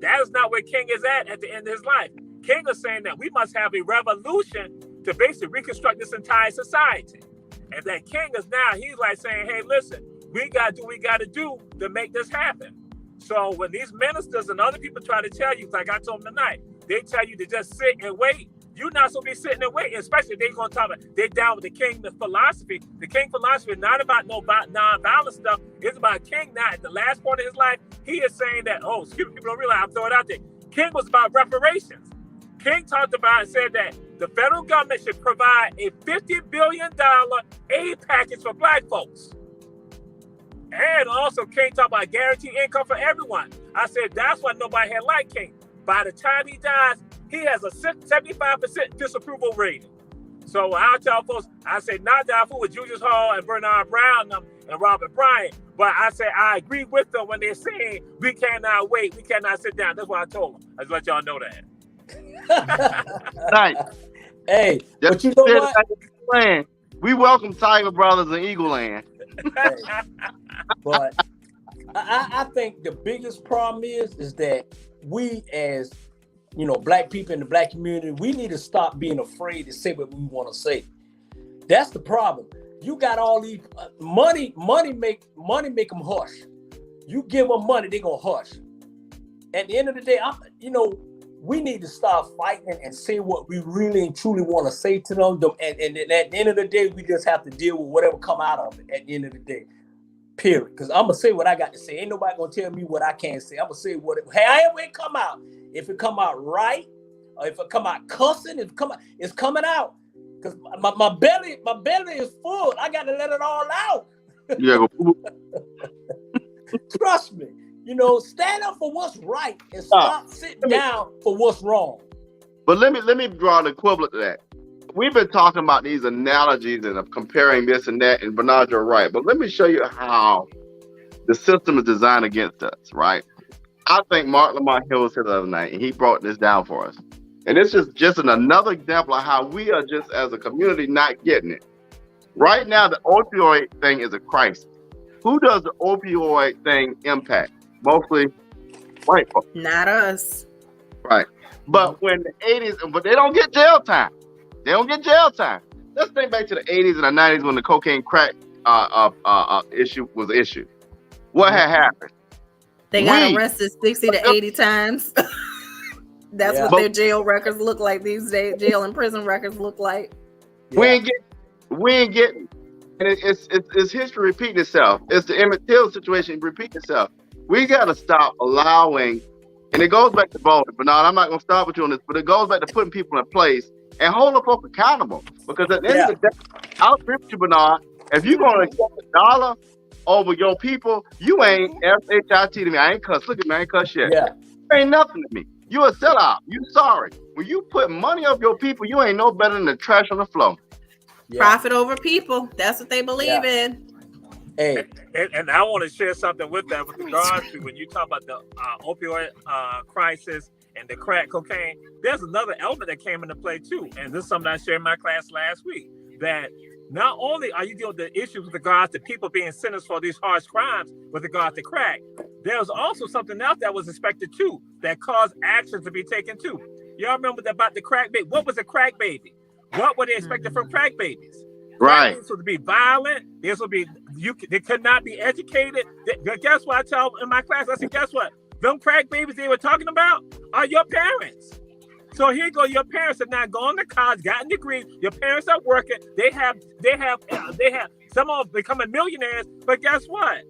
Speaker 6: that is not where King is at the end of his life. King is saying that we must have a revolution to basically reconstruct this entire society. And that King is now, he's like saying, hey, listen, we got to do what we got to do to make this happen. So when these ministers and other people try to tell you, like I told them tonight, they tell you to just sit and wait. You're not supposed to be sitting and waiting, especially if they're going to talk about, they're down with the King philosophy. The King philosophy is not about no non-violent stuff. It's about King now. At the last part of his life, he is saying that, people don't realize, I'm throwing it out there. King was about reparations. King talked about and said that the federal government should provide a $50 billion aid package for black folks. And also King talked about guaranteed income for everyone. I said, that's why nobody had liked King. By the time he dies, he has a 75% disapproval rating. So I'll tell folks, I say, not that I fool with Julius Hall and Bernard Brown and Robert Bryant, but I say I agree with them when they're saying we cannot wait, we cannot sit down. That's what I told them. I just let y'all know that.
Speaker 4: Nice.
Speaker 2: Hey, but you know what?
Speaker 4: We welcome Tiger Brothers and Eagle Land.
Speaker 2: Hey, but I think the biggest problem is that we as black people in the black community, we need to stop being afraid to say what we want to say. That's the problem. You got all these money make them hush. You give them money, they gonna hush. At the end of the day, we need to start fighting and say what we really and truly want to say to them. And at the end of the day, we just have to deal with whatever come out of it at the end of the day. Period. Because I'm going to say what I got to say. Ain't nobody going to tell me what I can't say. I'm going to say however it come out. If it come out right, or if it come out cussing, it's coming out. Because my belly is full. I got to let it all out.
Speaker 4: Yeah.
Speaker 2: Trust me. Stand up for what's right and stop sitting down for what's wrong.
Speaker 4: But let me draw an equivalent to that. We've been talking about these analogies and comparing this and that, and Bernard, you're right. But let me show you how the system is designed against us, right? I think Mark Lamont Hill said the other night, and he brought this down for us. And this is just another example of how we are just as a community not getting it. Right now, the opioid thing is a crisis. Who does the opioid thing impact? Mostly white folks.
Speaker 1: Not us.
Speaker 4: Right. But when the 80s, but they don't get jail time. Let's think back to the 80s and the 90s when the cocaine crack issue was issued. What had happened?
Speaker 1: They got arrested 60 to 80 times. That's what their jail records look like these days. Jail and prison records look like.
Speaker 4: We ain't getting, and it's history repeating itself. It's the Emmett Till situation repeating itself. We got to stop allowing, and it goes back to Bernard. I'm not going to stop with you on this, but it goes back to putting people in place and holding folks accountable. Because at the end of the day, I'll agree with you, Bernard. If you're going to accept $1 over your people, you ain't SHIT to me. I ain't cuss. Look at me, I ain't cuss shit. Yeah. You ain't nothing to me. You a sellout. You sorry. When you put money of your people, you ain't no better than the trash on the floor.
Speaker 1: Yeah. Profit over people. That's what they believe in.
Speaker 2: Hey,
Speaker 6: and I want to share something with that with regards to when you talk about the opioid crisis and the crack cocaine. There's another element that came into play too, and this is something I shared in my class last week. That not only are you dealing with the issues with regards to people being sentenced for these harsh crimes with regards to crack, there was also something else that was expected too that caused actions to be taken too. Y'all remember about the crack baby? What was a crack baby? What were they expecting from crack babies?
Speaker 4: Right.
Speaker 6: This would be violent. This would be they could not be educated. Guess what I tell in my class? I said, guess what? Them crack babies they were talking about are your parents. So here you go. Your parents have not gone to college, gotten degrees. Your parents are working. They have. Some of them becoming millionaires. But guess what?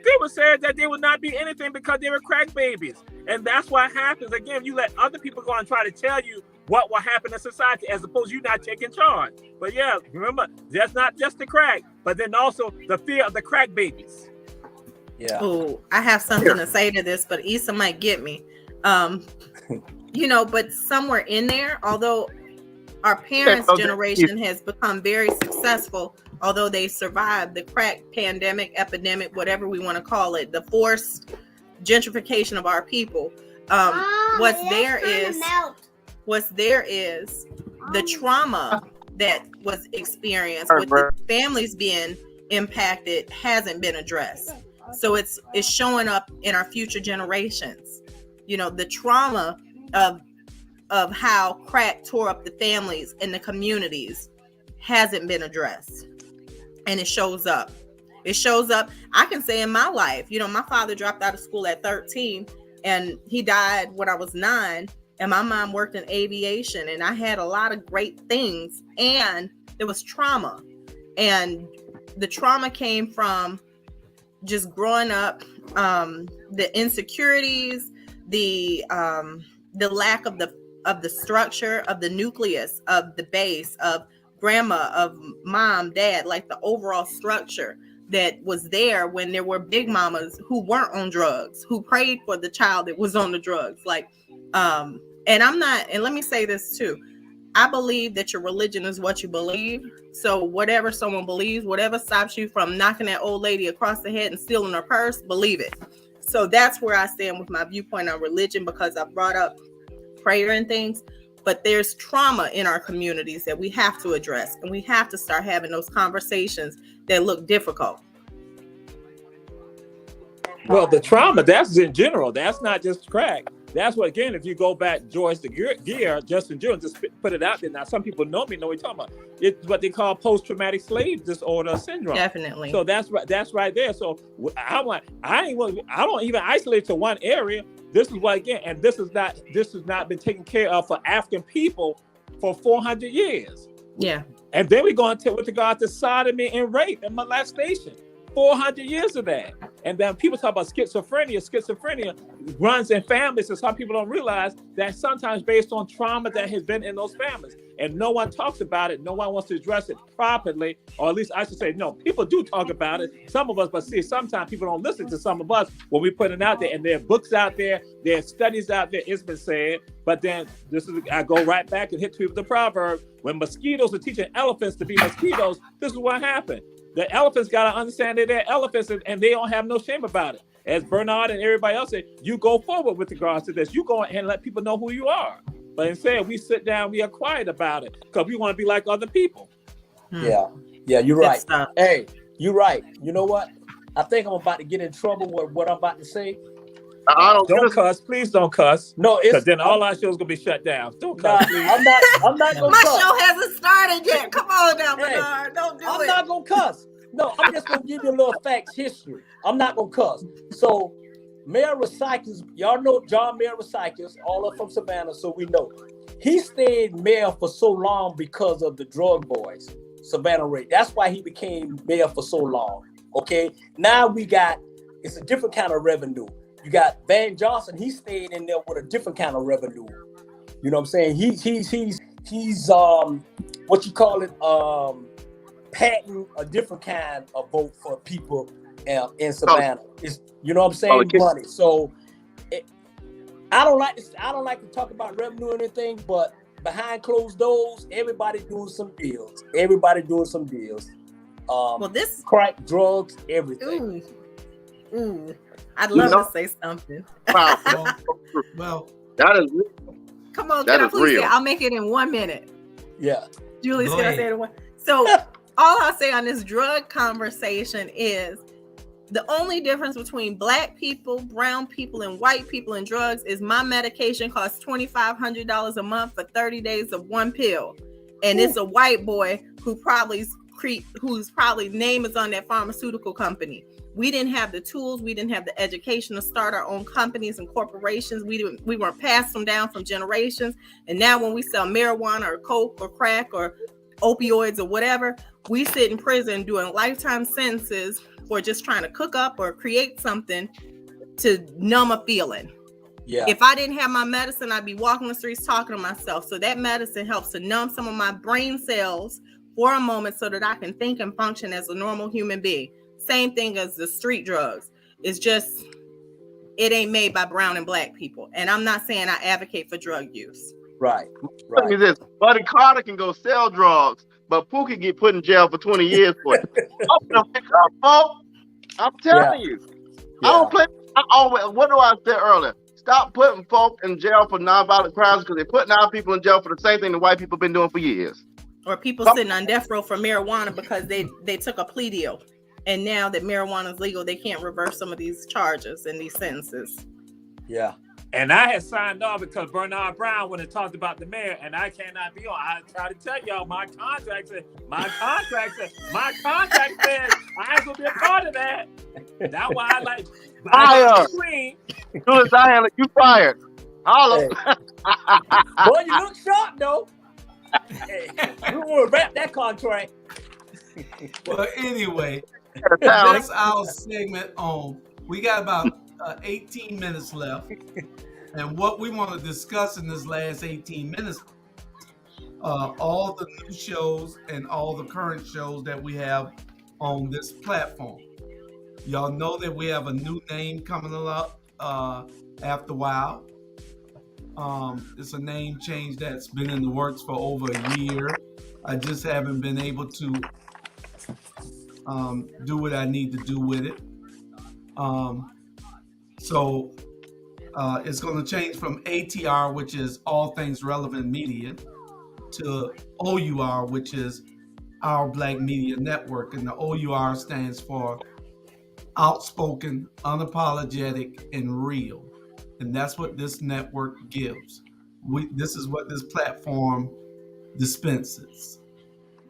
Speaker 6: They were saying that they would not be anything because they were crack babies. And that's what happens. Again, you let other people go and try to tell you what will happen in society as opposed to you not taking charge. But yeah, remember, that's not just the crack, but then also the fear of the crack babies.
Speaker 2: Yeah.
Speaker 1: Oh, I have something to say to this, but Issa might get me. But somewhere in there, although our parents' generation has become very successful, although they survived the crack pandemic, epidemic, whatever we want to call it, the forced gentrification of our people. What's there is the trauma that was experienced with the families being impacted hasn't been addressed. So it's showing up in our future generations. The trauma of how crack tore up the families and the communities hasn't been addressed. And it shows up. I can say in my life, my father dropped out of school at 13 and he died when I was 9. And my mom worked in aviation, and I had a lot of great things, and there was trauma. And the trauma came from just growing up, the insecurities, the lack of the structure, of the nucleus, of the base, of grandma, of mom, dad, like the overall structure that was there when there were big mamas who weren't on drugs, who prayed for the child that was on the drugs. And let me say this too. I believe that your religion is what you believe. So whatever someone believes, whatever stops you from knocking that old lady across the head and stealing her purse, believe it. So that's where I stand with my viewpoint on religion, because I brought up prayer and things. But there's trauma in our communities that we have to address, and we have to start having those conversations that look difficult.
Speaker 6: Well, the trauma, that's in general. That's not just crack. That's what, again, if you go back, George the Gear, Justin Jones, just put it out there. Now, some people know what you're talking about. It's what they call post-traumatic slave disorder syndrome.
Speaker 1: Definitely.
Speaker 6: So that's right there. So I don't even isolate to one area. This is what, again, and this has not been taken care of for African people for 400 years.
Speaker 1: Yeah.
Speaker 6: And then we go into with regard to sodomy and rape and molestation. 400 years of that. And then people talk about schizophrenia. Schizophrenia runs in families, and some people don't realize that sometimes based on trauma that has been in those families. And no one talks about it. No one wants to address it properly, or at least I should say, no, people do talk about it. Some of us, but see, sometimes people don't listen to some of us when we put it out there. And there are books out there, there are studies out there, it's been said. But then I go right back and hit you with the proverb. When mosquitoes are teaching elephants to be mosquitoes, this is what happened. The elephants got to understand that they're elephants, and they don't have no shame about it. As Bernard and everybody else said, you go forward with regards to this. You go and let people know who you are. But instead, we sit down, we are quiet about it because we want to be like other people.
Speaker 2: Yeah, you're right. Hey, you're right. You know what? I think I'm about to get in trouble with what I'm about to say.
Speaker 6: Don't cuss. Please don't cuss.
Speaker 2: No,
Speaker 6: because then all our shows gonna be shut down. Don't cuss, please.
Speaker 2: I'm not gonna
Speaker 1: My
Speaker 2: cuss.
Speaker 1: show hasn't started yet. Come on now, Bernard. Don't do it.
Speaker 2: I'm not gonna cuss. No, I'm just gonna give you a little facts history. I'm not gonna cuss. So, Mayor Recycles, y'all know John Mayor Recycles, all up from Savannah, so we know. He stayed mayor for so long because of the drug boys, Savannah Ray. That's why he became mayor for so long. Okay, now it's a different kind of revenue. You got Van Johnson. He stayed in there with a different kind of revenue. You know what I'm saying? He's what you call it, patting a different kind of vote for people in Savannah. It's, you know what I'm saying? Money. So I don't like to talk about revenue or anything, but behind closed doors, everybody doing some deals.
Speaker 1: Well, this
Speaker 2: crack, drugs, everything.
Speaker 1: Ooh. I'd love to say something.
Speaker 3: Well,
Speaker 4: that is real.
Speaker 1: Come on, can I please say? I'll make it in 1 minute.
Speaker 2: Yeah.
Speaker 1: Julie's gonna say it in one. So all I'll say on this drug conversation is the only difference between black people, brown people, and white people in drugs is my medication costs $2,500 a month for 30 days of one pill. And it's a white boy whose probably name is on that pharmaceutical company. We didn't have the tools, we didn't have the education to start our own companies and corporations. We weren't passed them down from generations. And now when we sell marijuana or coke or crack or opioids or whatever, we sit in prison doing lifetime sentences for just trying to cook up or create something to numb a feeling.
Speaker 2: Yeah.
Speaker 1: If I didn't have my medicine, I'd be walking the streets talking to myself. So that medicine helps to numb some of my brain cells for a moment so that I can think and function as a normal human being. Same thing as the street drugs. It's just, it ain't made by brown and black people. And I'm not saying I advocate for drug use.
Speaker 2: Right.
Speaker 4: Look at this. Buddy Carter can go sell drugs, but Pooh can get put in jail for 20 years for it. I'm telling you. Yeah. I don't play. What do I say earlier? Stop putting folk in jail for nonviolent crimes because they're putting our people in jail for the same thing the white people have been doing for years.
Speaker 1: Or people sitting on death row for marijuana because they took a plea deal. And now that marijuana is legal, they can't reverse some of these charges and these sentences.
Speaker 2: Yeah.
Speaker 6: And I had signed off because Bernard Brown, when it talked about the mayor, and I cannot be on. I try to tell y'all, my contract said I ain't gonna be a part of that. That's why I like
Speaker 4: fire. Julius, you fired. Holla.
Speaker 2: Hey. Boy, you look sharp though. Hey, we want to wrap that contract.
Speaker 3: Well, anyway, that's our segment on. We got about 18 minutes left. And what we want to discuss in this last 18 minutes, all the new shows and all the current shows that we have on this platform. Y'all know that we have a new name coming up after a while. It's a name change that's been in the works for over a year. I just haven't been able to do what I need to do with it. So it's going to change from ATR, which is All Things Relevant Media, to OUR, which is Our Black Media Network. And the OUR stands for Outspoken, Unapologetic, and Real. And that's what this network gives. This is what this platform dispenses.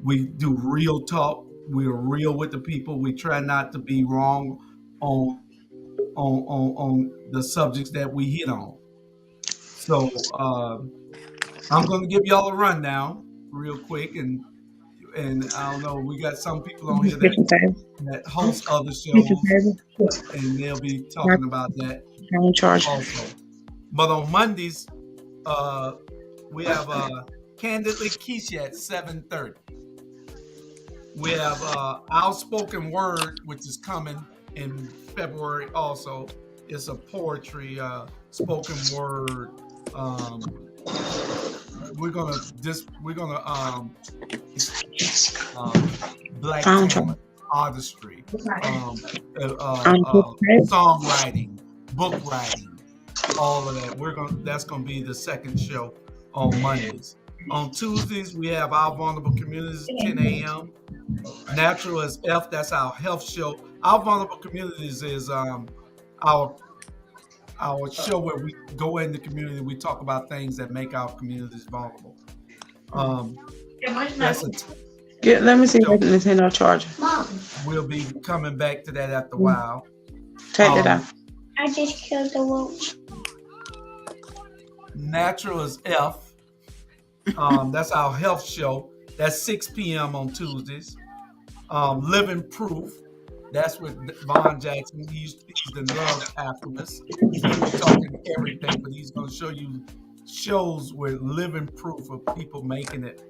Speaker 3: We do real talk. We're real with the people. We try not to be wrong on the subjects that we hit on. So I'm going to give y'all a rundown real quick, and I don't know, we got some people on here that host other shows, and they'll be talking about that also. But on Mondays, we have Candidly Keisha at 7:30. We have Outspoken Word, which is coming in February also. It's a poetry spoken word. We're gonna black artistry, songwriting, book writing, all of that. That's gonna be the second show on Mondays. On Tuesdays, we have Our Vulnerable Communities, 10 a.m. Natural as F, that's our health show. Our Vulnerable Communities is our show where we go in the community, we talk about things that make our communities vulnerable.
Speaker 5: Let me see if I can Nintendo charger.
Speaker 3: We'll be coming back to that after a while.
Speaker 5: Take it out.
Speaker 7: I just killed the roach.
Speaker 3: Natural is F. That's our health show. That's 6 p.m. on Tuesdays. Living Proof. That's with Von Jackson. He's the love alchemist. He's going to be talking everything, but he's going to show you shows with living proof of people making it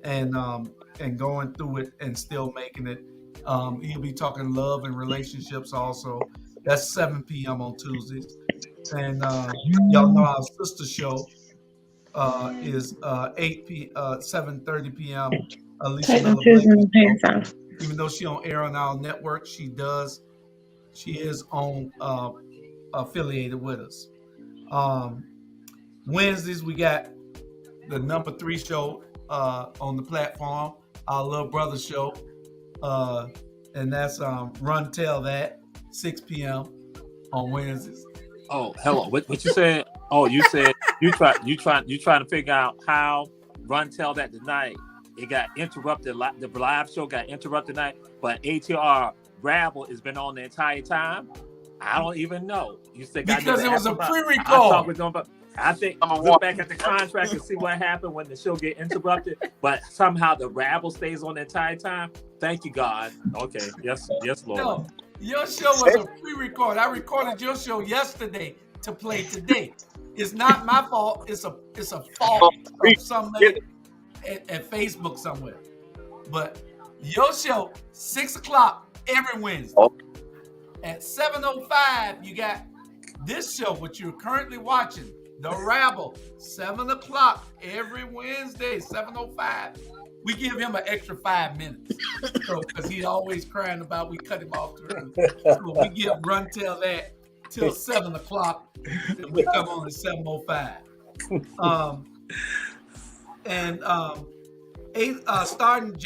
Speaker 3: and going through it and still making it. He'll be talking love and relationships also. That's 7 p.m. on Tuesdays. And y'all know our sister show is 7:30 p.m. Alicia Miller Blakely. Even though she on air on our network, she is on affiliated with us. Wednesdays we got the number 3 show on the platform, our little brother show, and that's Run Tell That, 6 p.m. on Wednesdays.
Speaker 6: Oh, hello. What you said? Oh, you said you trying to figure out how Run Tell That tonight. It got interrupted. The live show got interrupted tonight, but ATR Rabble has been on the entire time. I don't even know. You said
Speaker 3: because it was a pre-record.
Speaker 6: I think look back at the contract and see what happened when the show get interrupted. But somehow the Rabble stays on the entire time. Thank you, God. Okay, yes, Lord.
Speaker 3: No, your show was a pre-record. I recorded your show yesterday to play today. It's not my fault. It's a fault of somebody at Facebook somewhere. But your show 6 o'clock every Wednesday. At 7:05, you got this show, which you're currently watching, The Rabble, 7 o'clock every Wednesday, 7:05. We give him an extra 5 minutes because he's always crying about we cut him off too early. So we give Run Tell That till 7 o'clock, and we come on at 7:05. Starting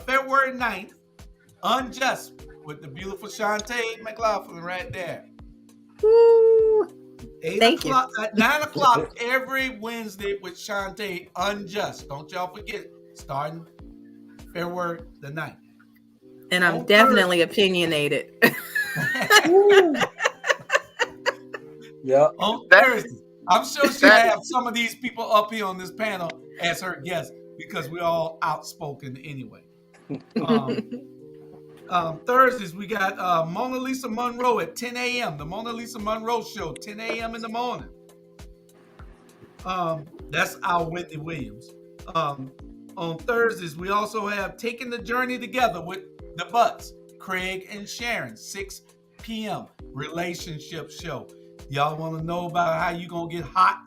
Speaker 3: February 9th, Unjust with the beautiful Shantay Mclaughlin right there.
Speaker 1: Woo.
Speaker 3: 9 o'clock every Wednesday with Shantay, Unjust. Don't y'all forget it. Starting February the 9th.
Speaker 1: And I'm definitely opinionated.
Speaker 2: Yeah.
Speaker 3: On Thursday. I'm sure she'll have some of these people up here on this panel as her guests because we're all outspoken anyway. Thursdays, we got Mona Lisa Monroe at 10 a.m. The Mona Lisa Monroe Show, 10 a.m. in the morning. That's our Wendy Williams. On Thursdays, we also have Taking the Journey Together with the Butts, Craig and Sharon, 6 p.m. relationship show. Y'all want to know about how you going to get hot,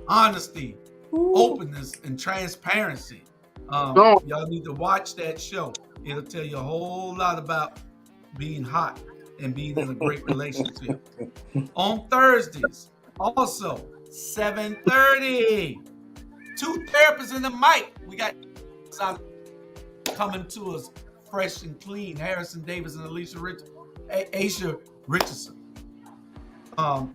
Speaker 3: honesty, openness, and transparency. Y'all need to watch that show. It'll tell you a whole lot about being hot and being in a great relationship. On Thursdays, also 7:30, 2 therapists in the mic. We got coming to us fresh and clean. Harrison Davis and Aisha Richardson.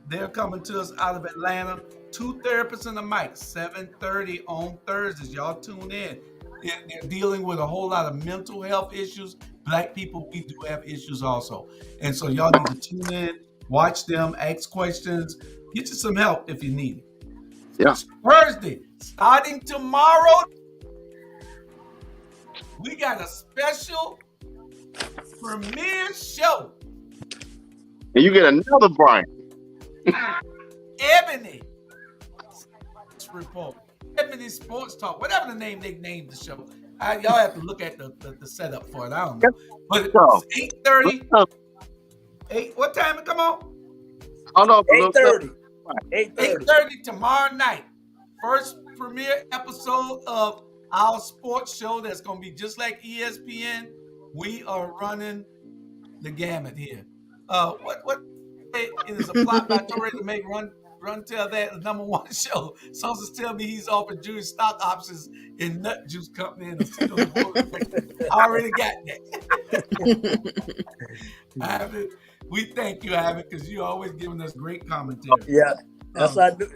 Speaker 3: They're coming to us out of Atlanta. 2 therapists in the mic, 7:30 on Thursdays. Y'all tune in. They're dealing with a whole lot of mental health issues. Black people, we do have issues also. And so y'all need to tune in, watch them, ask questions, get you some help if you need it.
Speaker 4: Yeah.
Speaker 3: Thursday, starting tomorrow, we got a special premiere show.
Speaker 4: And you get another Brian.
Speaker 3: Ebony Report. Ebony Sports Talk, whatever the name they named the show. Y'all have to look at the setup for it. I don't know. But it's 8:30. What time it come on?
Speaker 4: Oh no,
Speaker 2: 8:30.
Speaker 3: 8:30 tomorrow night. First premiere episode of our sports show that's going to be just like ESPN. We are running the gamut here. What it is a plot by Torre to make Run Tell That the #1 show. Sources tell me he's offering Jewish stock options in Nut Juice Company. And I already got that. Ivan, we thank you, Ivan, because you're always giving us great commentary.
Speaker 2: Yeah, that's what I do.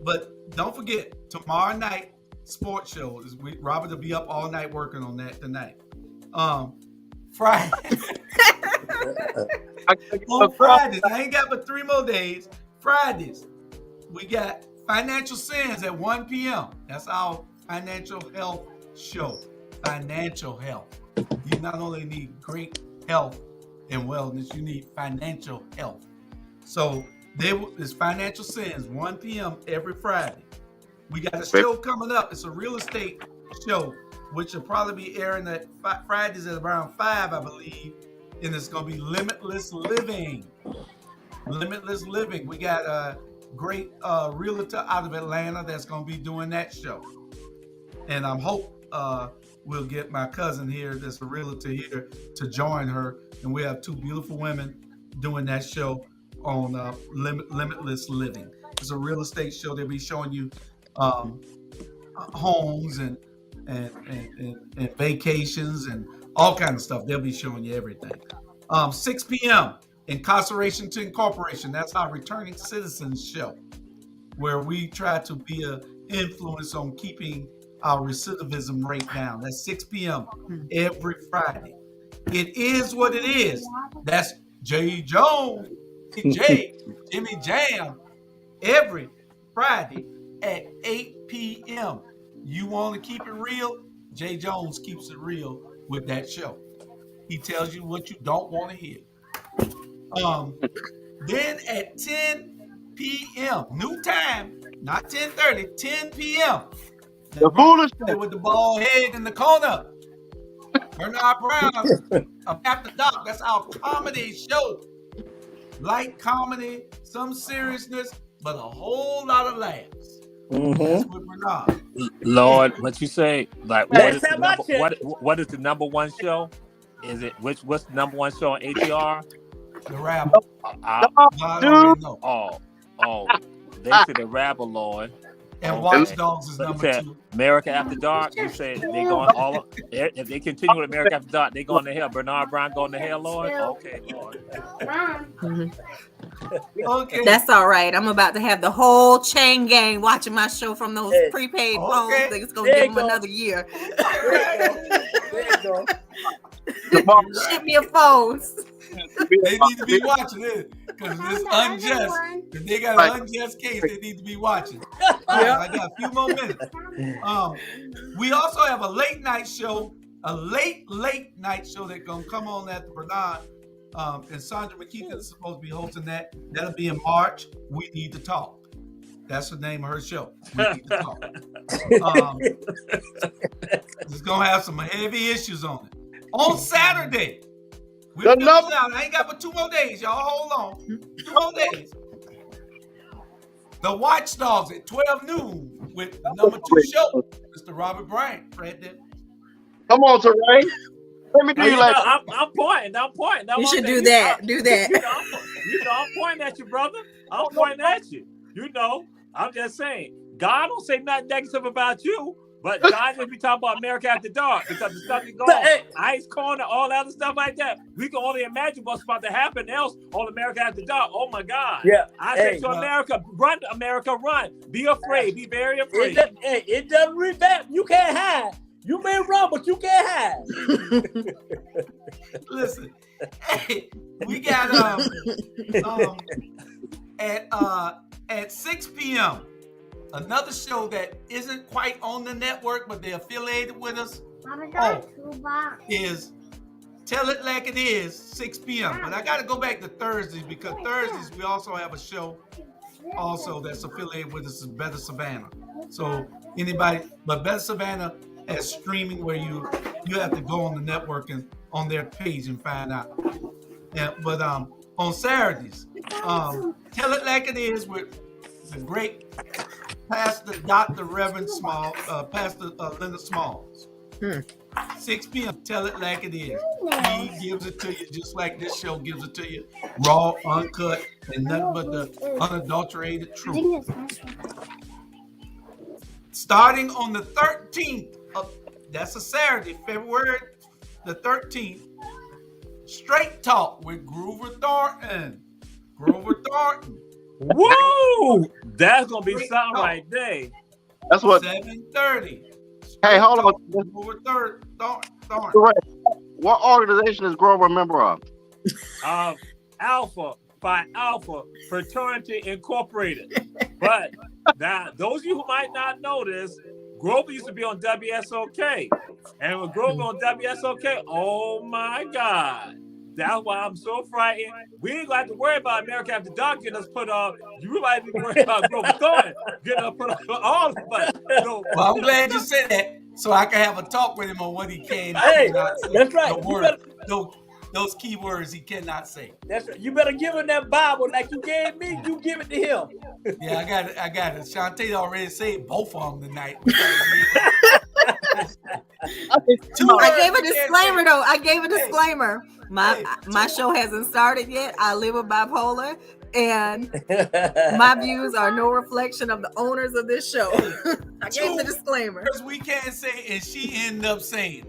Speaker 3: But don't forget, tomorrow night, sports show. Robert will be up all night working on that tonight. Friday. On Fridays, I ain't got but 3 more days. Fridays, we got Financial Sins at 1 p.m. That's our financial health show. Financial health. You not only need great health and wellness, you need financial health. So there's Financial Sins, 1 p.m. every Friday. We got a show coming up. It's a real estate show, which will probably be airing at Fridays at around 5, I believe. And it's going to be Limitless Living. Limitless Living. We got a great realtor out of Atlanta that's going to be doing that show. And I hope we'll get my cousin here, that's a realtor here, to join her. And we have 2 beautiful women doing that show on Limitless Living. It's a real estate show. They'll be showing you homes and vacations and all kinds of stuff. They'll be showing you everything. 6 p.m. Incarceration to Incorporation. That's our Returning Citizens show, where we try to be an influence on keeping our recidivism rate down. That's 6 p.m. every Friday. It is what it is. That's J. Jones, Jimmy Jam, every Friday at 8 p.m. You want to keep it real? J. Jones keeps it real with that show. He tells you what you don't want to hear. Then at 10 p.m., new time, not 10:30, 10 p.m.
Speaker 4: The foolish
Speaker 3: with the bald head in the corner. Bernard Brown After Dark. That's our comedy show. Light comedy, some seriousness, but a whole lot of laughs. That's with Bernard.
Speaker 6: Lord, what you say? Like, what is the number one show? Is it what's the number one show on ATR?
Speaker 3: The Rabble.
Speaker 6: They say the Rabble, Lord.
Speaker 3: And Watch Dogs is number 2.
Speaker 6: America After Dark. You say they going all. If they continue with America After Dark, they going to hell. Bernard Brown going to hell, Lord. Okay, Lord.
Speaker 3: Okay.
Speaker 1: That's all right. I'm about to have the whole chain gang watching my show from those prepaid phones. I think it's gonna give them another year.
Speaker 2: There you go.
Speaker 1: Ship me your phones.
Speaker 3: They need to be watching it because it's unjust. If they got an unjust case, they need to be watching. I got a few more minutes. We also have a late night show, late night show that's gonna come on at the Bernard. And Sandra McKeithen is supposed to be hosting that. That'll be in March. We Need to Talk. That's the name of her show. We Need to Talk. It's gonna have some heavy issues on it. On Saturday, I ain't got but 2 more days, y'all. Hold on. 2 more days. The Watch Dogs at 12 noon with the number 2 show, Mr. Robert Bryant. Fred there.
Speaker 4: Come on, Teray. Let me do you like
Speaker 6: I'm pointing.
Speaker 1: You should do that. Do that.
Speaker 6: I'm pointing at you, brother. I'm pointing at you. I'm just saying. God don't say nothing negative about you, but God just be talking about America After Dark because the stuff is going on. Ice Corner, all that other stuff like that. We can only imagine what's about to happen else on America After Dark. Oh my God.
Speaker 2: Yeah.
Speaker 6: I say to America, run, America, run. Be afraid. Be very afraid.
Speaker 2: It doesn't revamp. You can't hide. You may run, but you can't hide.
Speaker 3: Listen, hey, we got at 6 p.m. another show that isn't quite on the network, but they're affiliated with us. Is Tell It Like It Is, 6 p.m. But I got to go back to Thursdays because Thursdays we also have a show also that's affiliated with us is Better Savannah. So anybody, but Better Savannah as streaming where you have to go on the network and on their page and find out. But on Saturdays, Tell It Like It Is with the great Pastor Dr. Reverend Pastor Leonard Smalls. 6 p.m. Tell It Like It Is. He gives it to you just like this show gives it to you, raw, uncut, and nothing but the unadulterated truth. Starting on the 13th, that's a Saturday, February the 13th, Straight Talk with Grover Thornton.
Speaker 6: Woo! That's going to be something right there.
Speaker 4: That's what.
Speaker 3: 7:30.
Speaker 4: Hey, hold on.
Speaker 3: Over third. Darn.
Speaker 4: What organization is Grover a member of?
Speaker 6: Alpha Phi Alpha Fraternity Incorporated. But now, those of you who might not know this, Grover used to be on WSOK. And with Grover on WSOK, oh my God. That's why I'm so frightened. We ain't got to worry about America After Dark getting us put off. You might be worried about Grover Thornton getting us put off all of us. So,
Speaker 3: Well, I'm glad you said that, so I can have a talk with him on what he can.
Speaker 2: Hey,
Speaker 3: cannot say.
Speaker 2: that's right.
Speaker 3: Those key words he cannot say.
Speaker 2: That's right. You better give him that Bible like you gave me. You give it to him.
Speaker 3: Yeah, I got it. Shantay already said both of them tonight.
Speaker 8: I gave a disclaimer though. I gave a disclaimer. My show hasn't started yet. I live with bipolar, and my views are no reflection of the owners of this show. I gave the disclaimer.
Speaker 3: Because we can't say, and she ended up saying.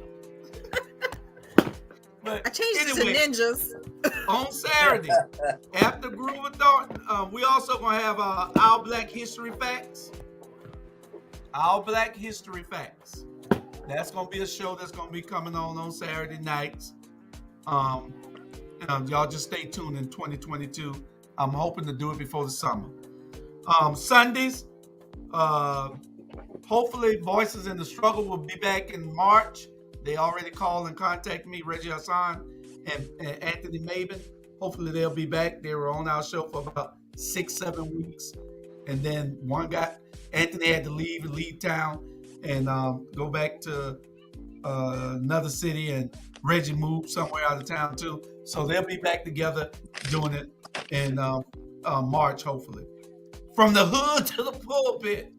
Speaker 3: But
Speaker 8: I changed it to ninjas.
Speaker 3: On Saturday, after Groove Thornton, we also gonna have Our Black History Facts. Our Black History Facts. That's gonna be a show that's gonna be coming on Saturday nights. Y'all just stay tuned in 2022. I'm hoping to do it before the summer. Sundays, hopefully Voices in the Struggle will be back in March. They already called and contacted me, Reggie Hassan and Anthony Maben. Hopefully they'll be back. They were on our show for about 6-7 weeks. And then Anthony had to leave town and go back to another city, and Reggie moved somewhere out of town too. So they'll be back together doing it in March, hopefully. From the hood to the pulpit.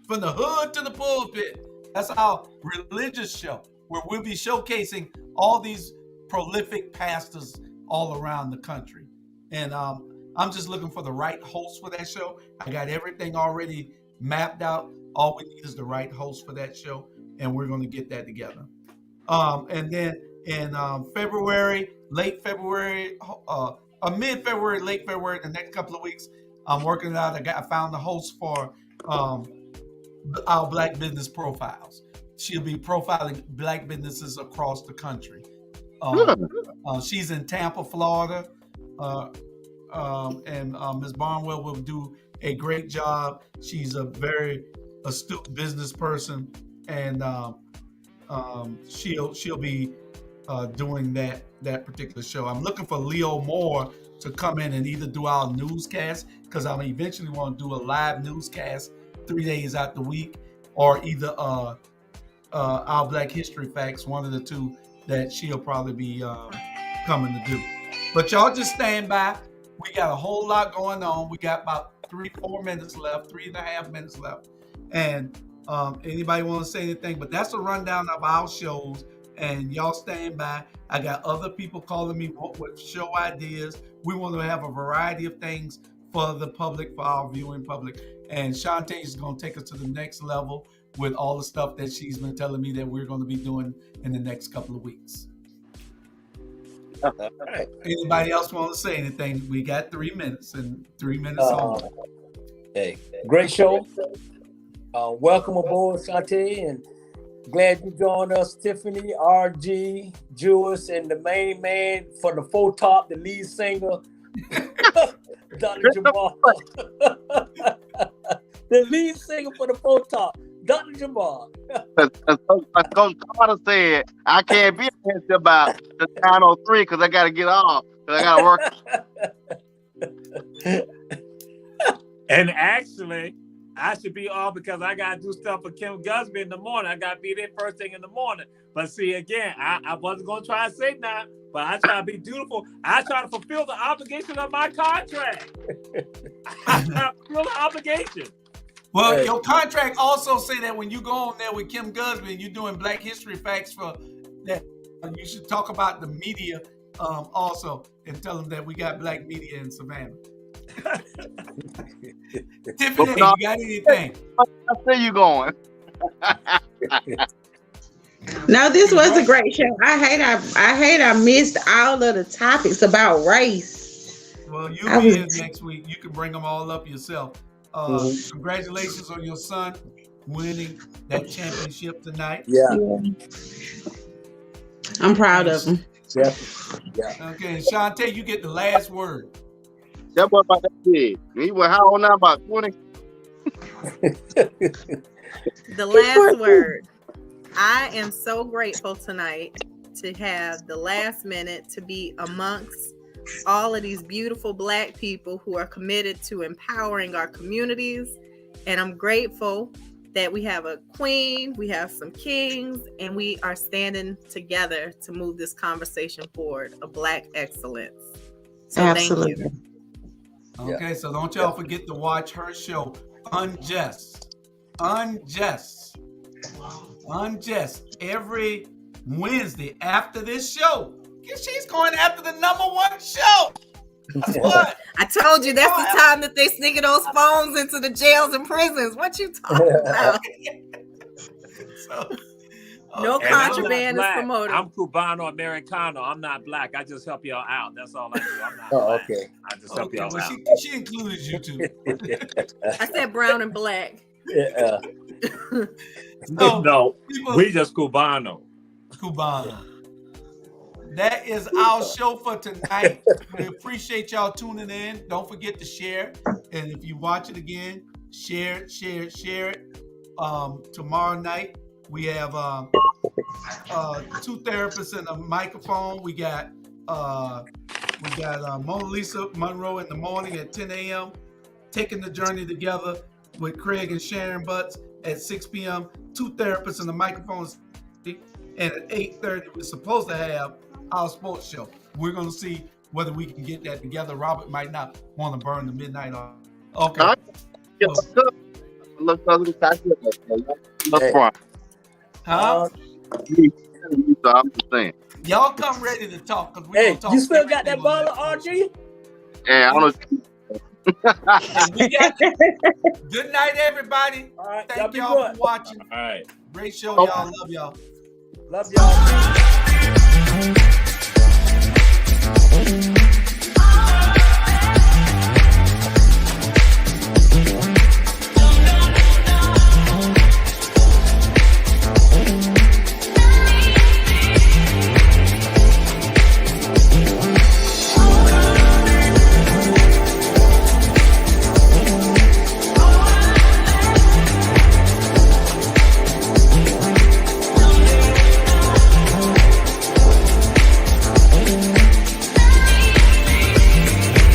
Speaker 3: From the hood to the pulpit. That's our religious show, where we'll be showcasing all these prolific pastors all around the country. And I'm just looking for the right host for that show. I got everything already mapped out. All we need is the right host for that show, and we're going to get that together. And then in February, mid-February, late February, the next couple of weeks, I'm working it out. I found the host for Our Black Business Profiles. She'll be profiling Black businesses across the country. She's in Tampa, Florida, and Ms. Barnwell will do a great job. She's a very astute business person, and she'll be doing that particular show. I'm looking for Leo Moore to come in and either do our newscast, because I eventually want to do a live newscast 3 days out the week, or either Our Black History Facts, one of the two that she'll probably be coming to do. But y'all just stand by. We got a whole lot going on. We got about 3.5 minutes left. And anybody want to say anything? But that's a rundown of our shows. And y'all stand by. I got other people calling me with show ideas. We want to have a variety of things for the public, for our viewing public. And Shantay is going to take us to the next level with all the stuff that she's been telling me that we're going to be doing in the next couple of weeks.
Speaker 2: All right.
Speaker 3: Anybody else want to say anything? We got 3 minutes, and 3 minutes on.
Speaker 2: Hey, great show. Welcome aboard, Shantay, and glad you joined us, Tiffany, RG, Jules, and the main man for the Four Top, the lead singer, Dr. Jamal. The lead singer for the Four Top, Dr. Jamal.
Speaker 4: As Coach Carter said, I can't be here till about the 9:03 because I got to get off. Because I got to work.
Speaker 6: And actually, I should be off because I got to do stuff for Kim Gusby in the morning. I got to be there first thing in the morning. But see, again, I wasn't going to try to say that, but I try to be dutiful. I try to fulfill the obligation of my contract. I try to fulfill the obligation.
Speaker 3: Well, hey, your contract also say that when you go on there with Kim Gusby and you're doing Black History Facts for that, you should talk about the media also and tell them that we got black media in Savannah. Tiffany, you got anything?
Speaker 4: I see you going.
Speaker 5: No, this was a great show. I hate I missed all of the topics about race.
Speaker 3: Well, you'll be in next week. You can bring them all up yourself. Congratulations on your son winning that championship tonight.
Speaker 2: Yeah.
Speaker 5: I'm proud of him.
Speaker 2: Yeah.
Speaker 3: Okay, and Shantay, you get the last word.
Speaker 4: That boy about that big. He was how old now? About 20.
Speaker 1: The last word. I am so grateful tonight to have the last minute to be amongst all of these beautiful Black people who are committed to empowering our communities. And I'm grateful that we have a queen, we have some kings, and we are standing together to move this conversation forward of Black excellence. So
Speaker 5: Absolutely.
Speaker 1: thank you.
Speaker 3: Okay, so don't y'all forget to watch her show, Unjust, every Wednesday after this show. She's going after the #1 show. That's what?
Speaker 8: I told you that's the time that they sneaking those phones into the jails and prisons. What you talking about? No contraband is promoted.
Speaker 6: I'm Cubano Americano. I'm not Black. I just help y'all out. That's all I do. I'm not Black.
Speaker 2: Okay.
Speaker 6: I just help y'all out.
Speaker 3: She included you too.
Speaker 8: I said brown and black.
Speaker 2: Yeah.
Speaker 6: No, we just Cubano.
Speaker 3: That is our show for tonight. We appreciate y'all tuning in. Don't forget to share. And if you watch it again, share it. Tomorrow night, we have 2 therapists and a microphone. We got Mona Lisa Monroe in the morning at 10 a.m. Taking the journey together with Craig and Sharon Butts at 6 p.m. 2 therapists and the microphones. And at 8:30, we're supposed to have our sports show. We're going to see whether we can get that together. Robert might not want to burn the midnight oil. Okay. Huh?
Speaker 4: I'm just saying.
Speaker 3: Y'all come ready to talk.
Speaker 2: Hey, you still got that ball of RG?
Speaker 4: Yeah, I don't
Speaker 3: Good night, everybody.
Speaker 2: All right,
Speaker 3: Thank y'all for watching.
Speaker 6: All right.
Speaker 3: Great show, y'all. Love y'all.
Speaker 2: Love y'all.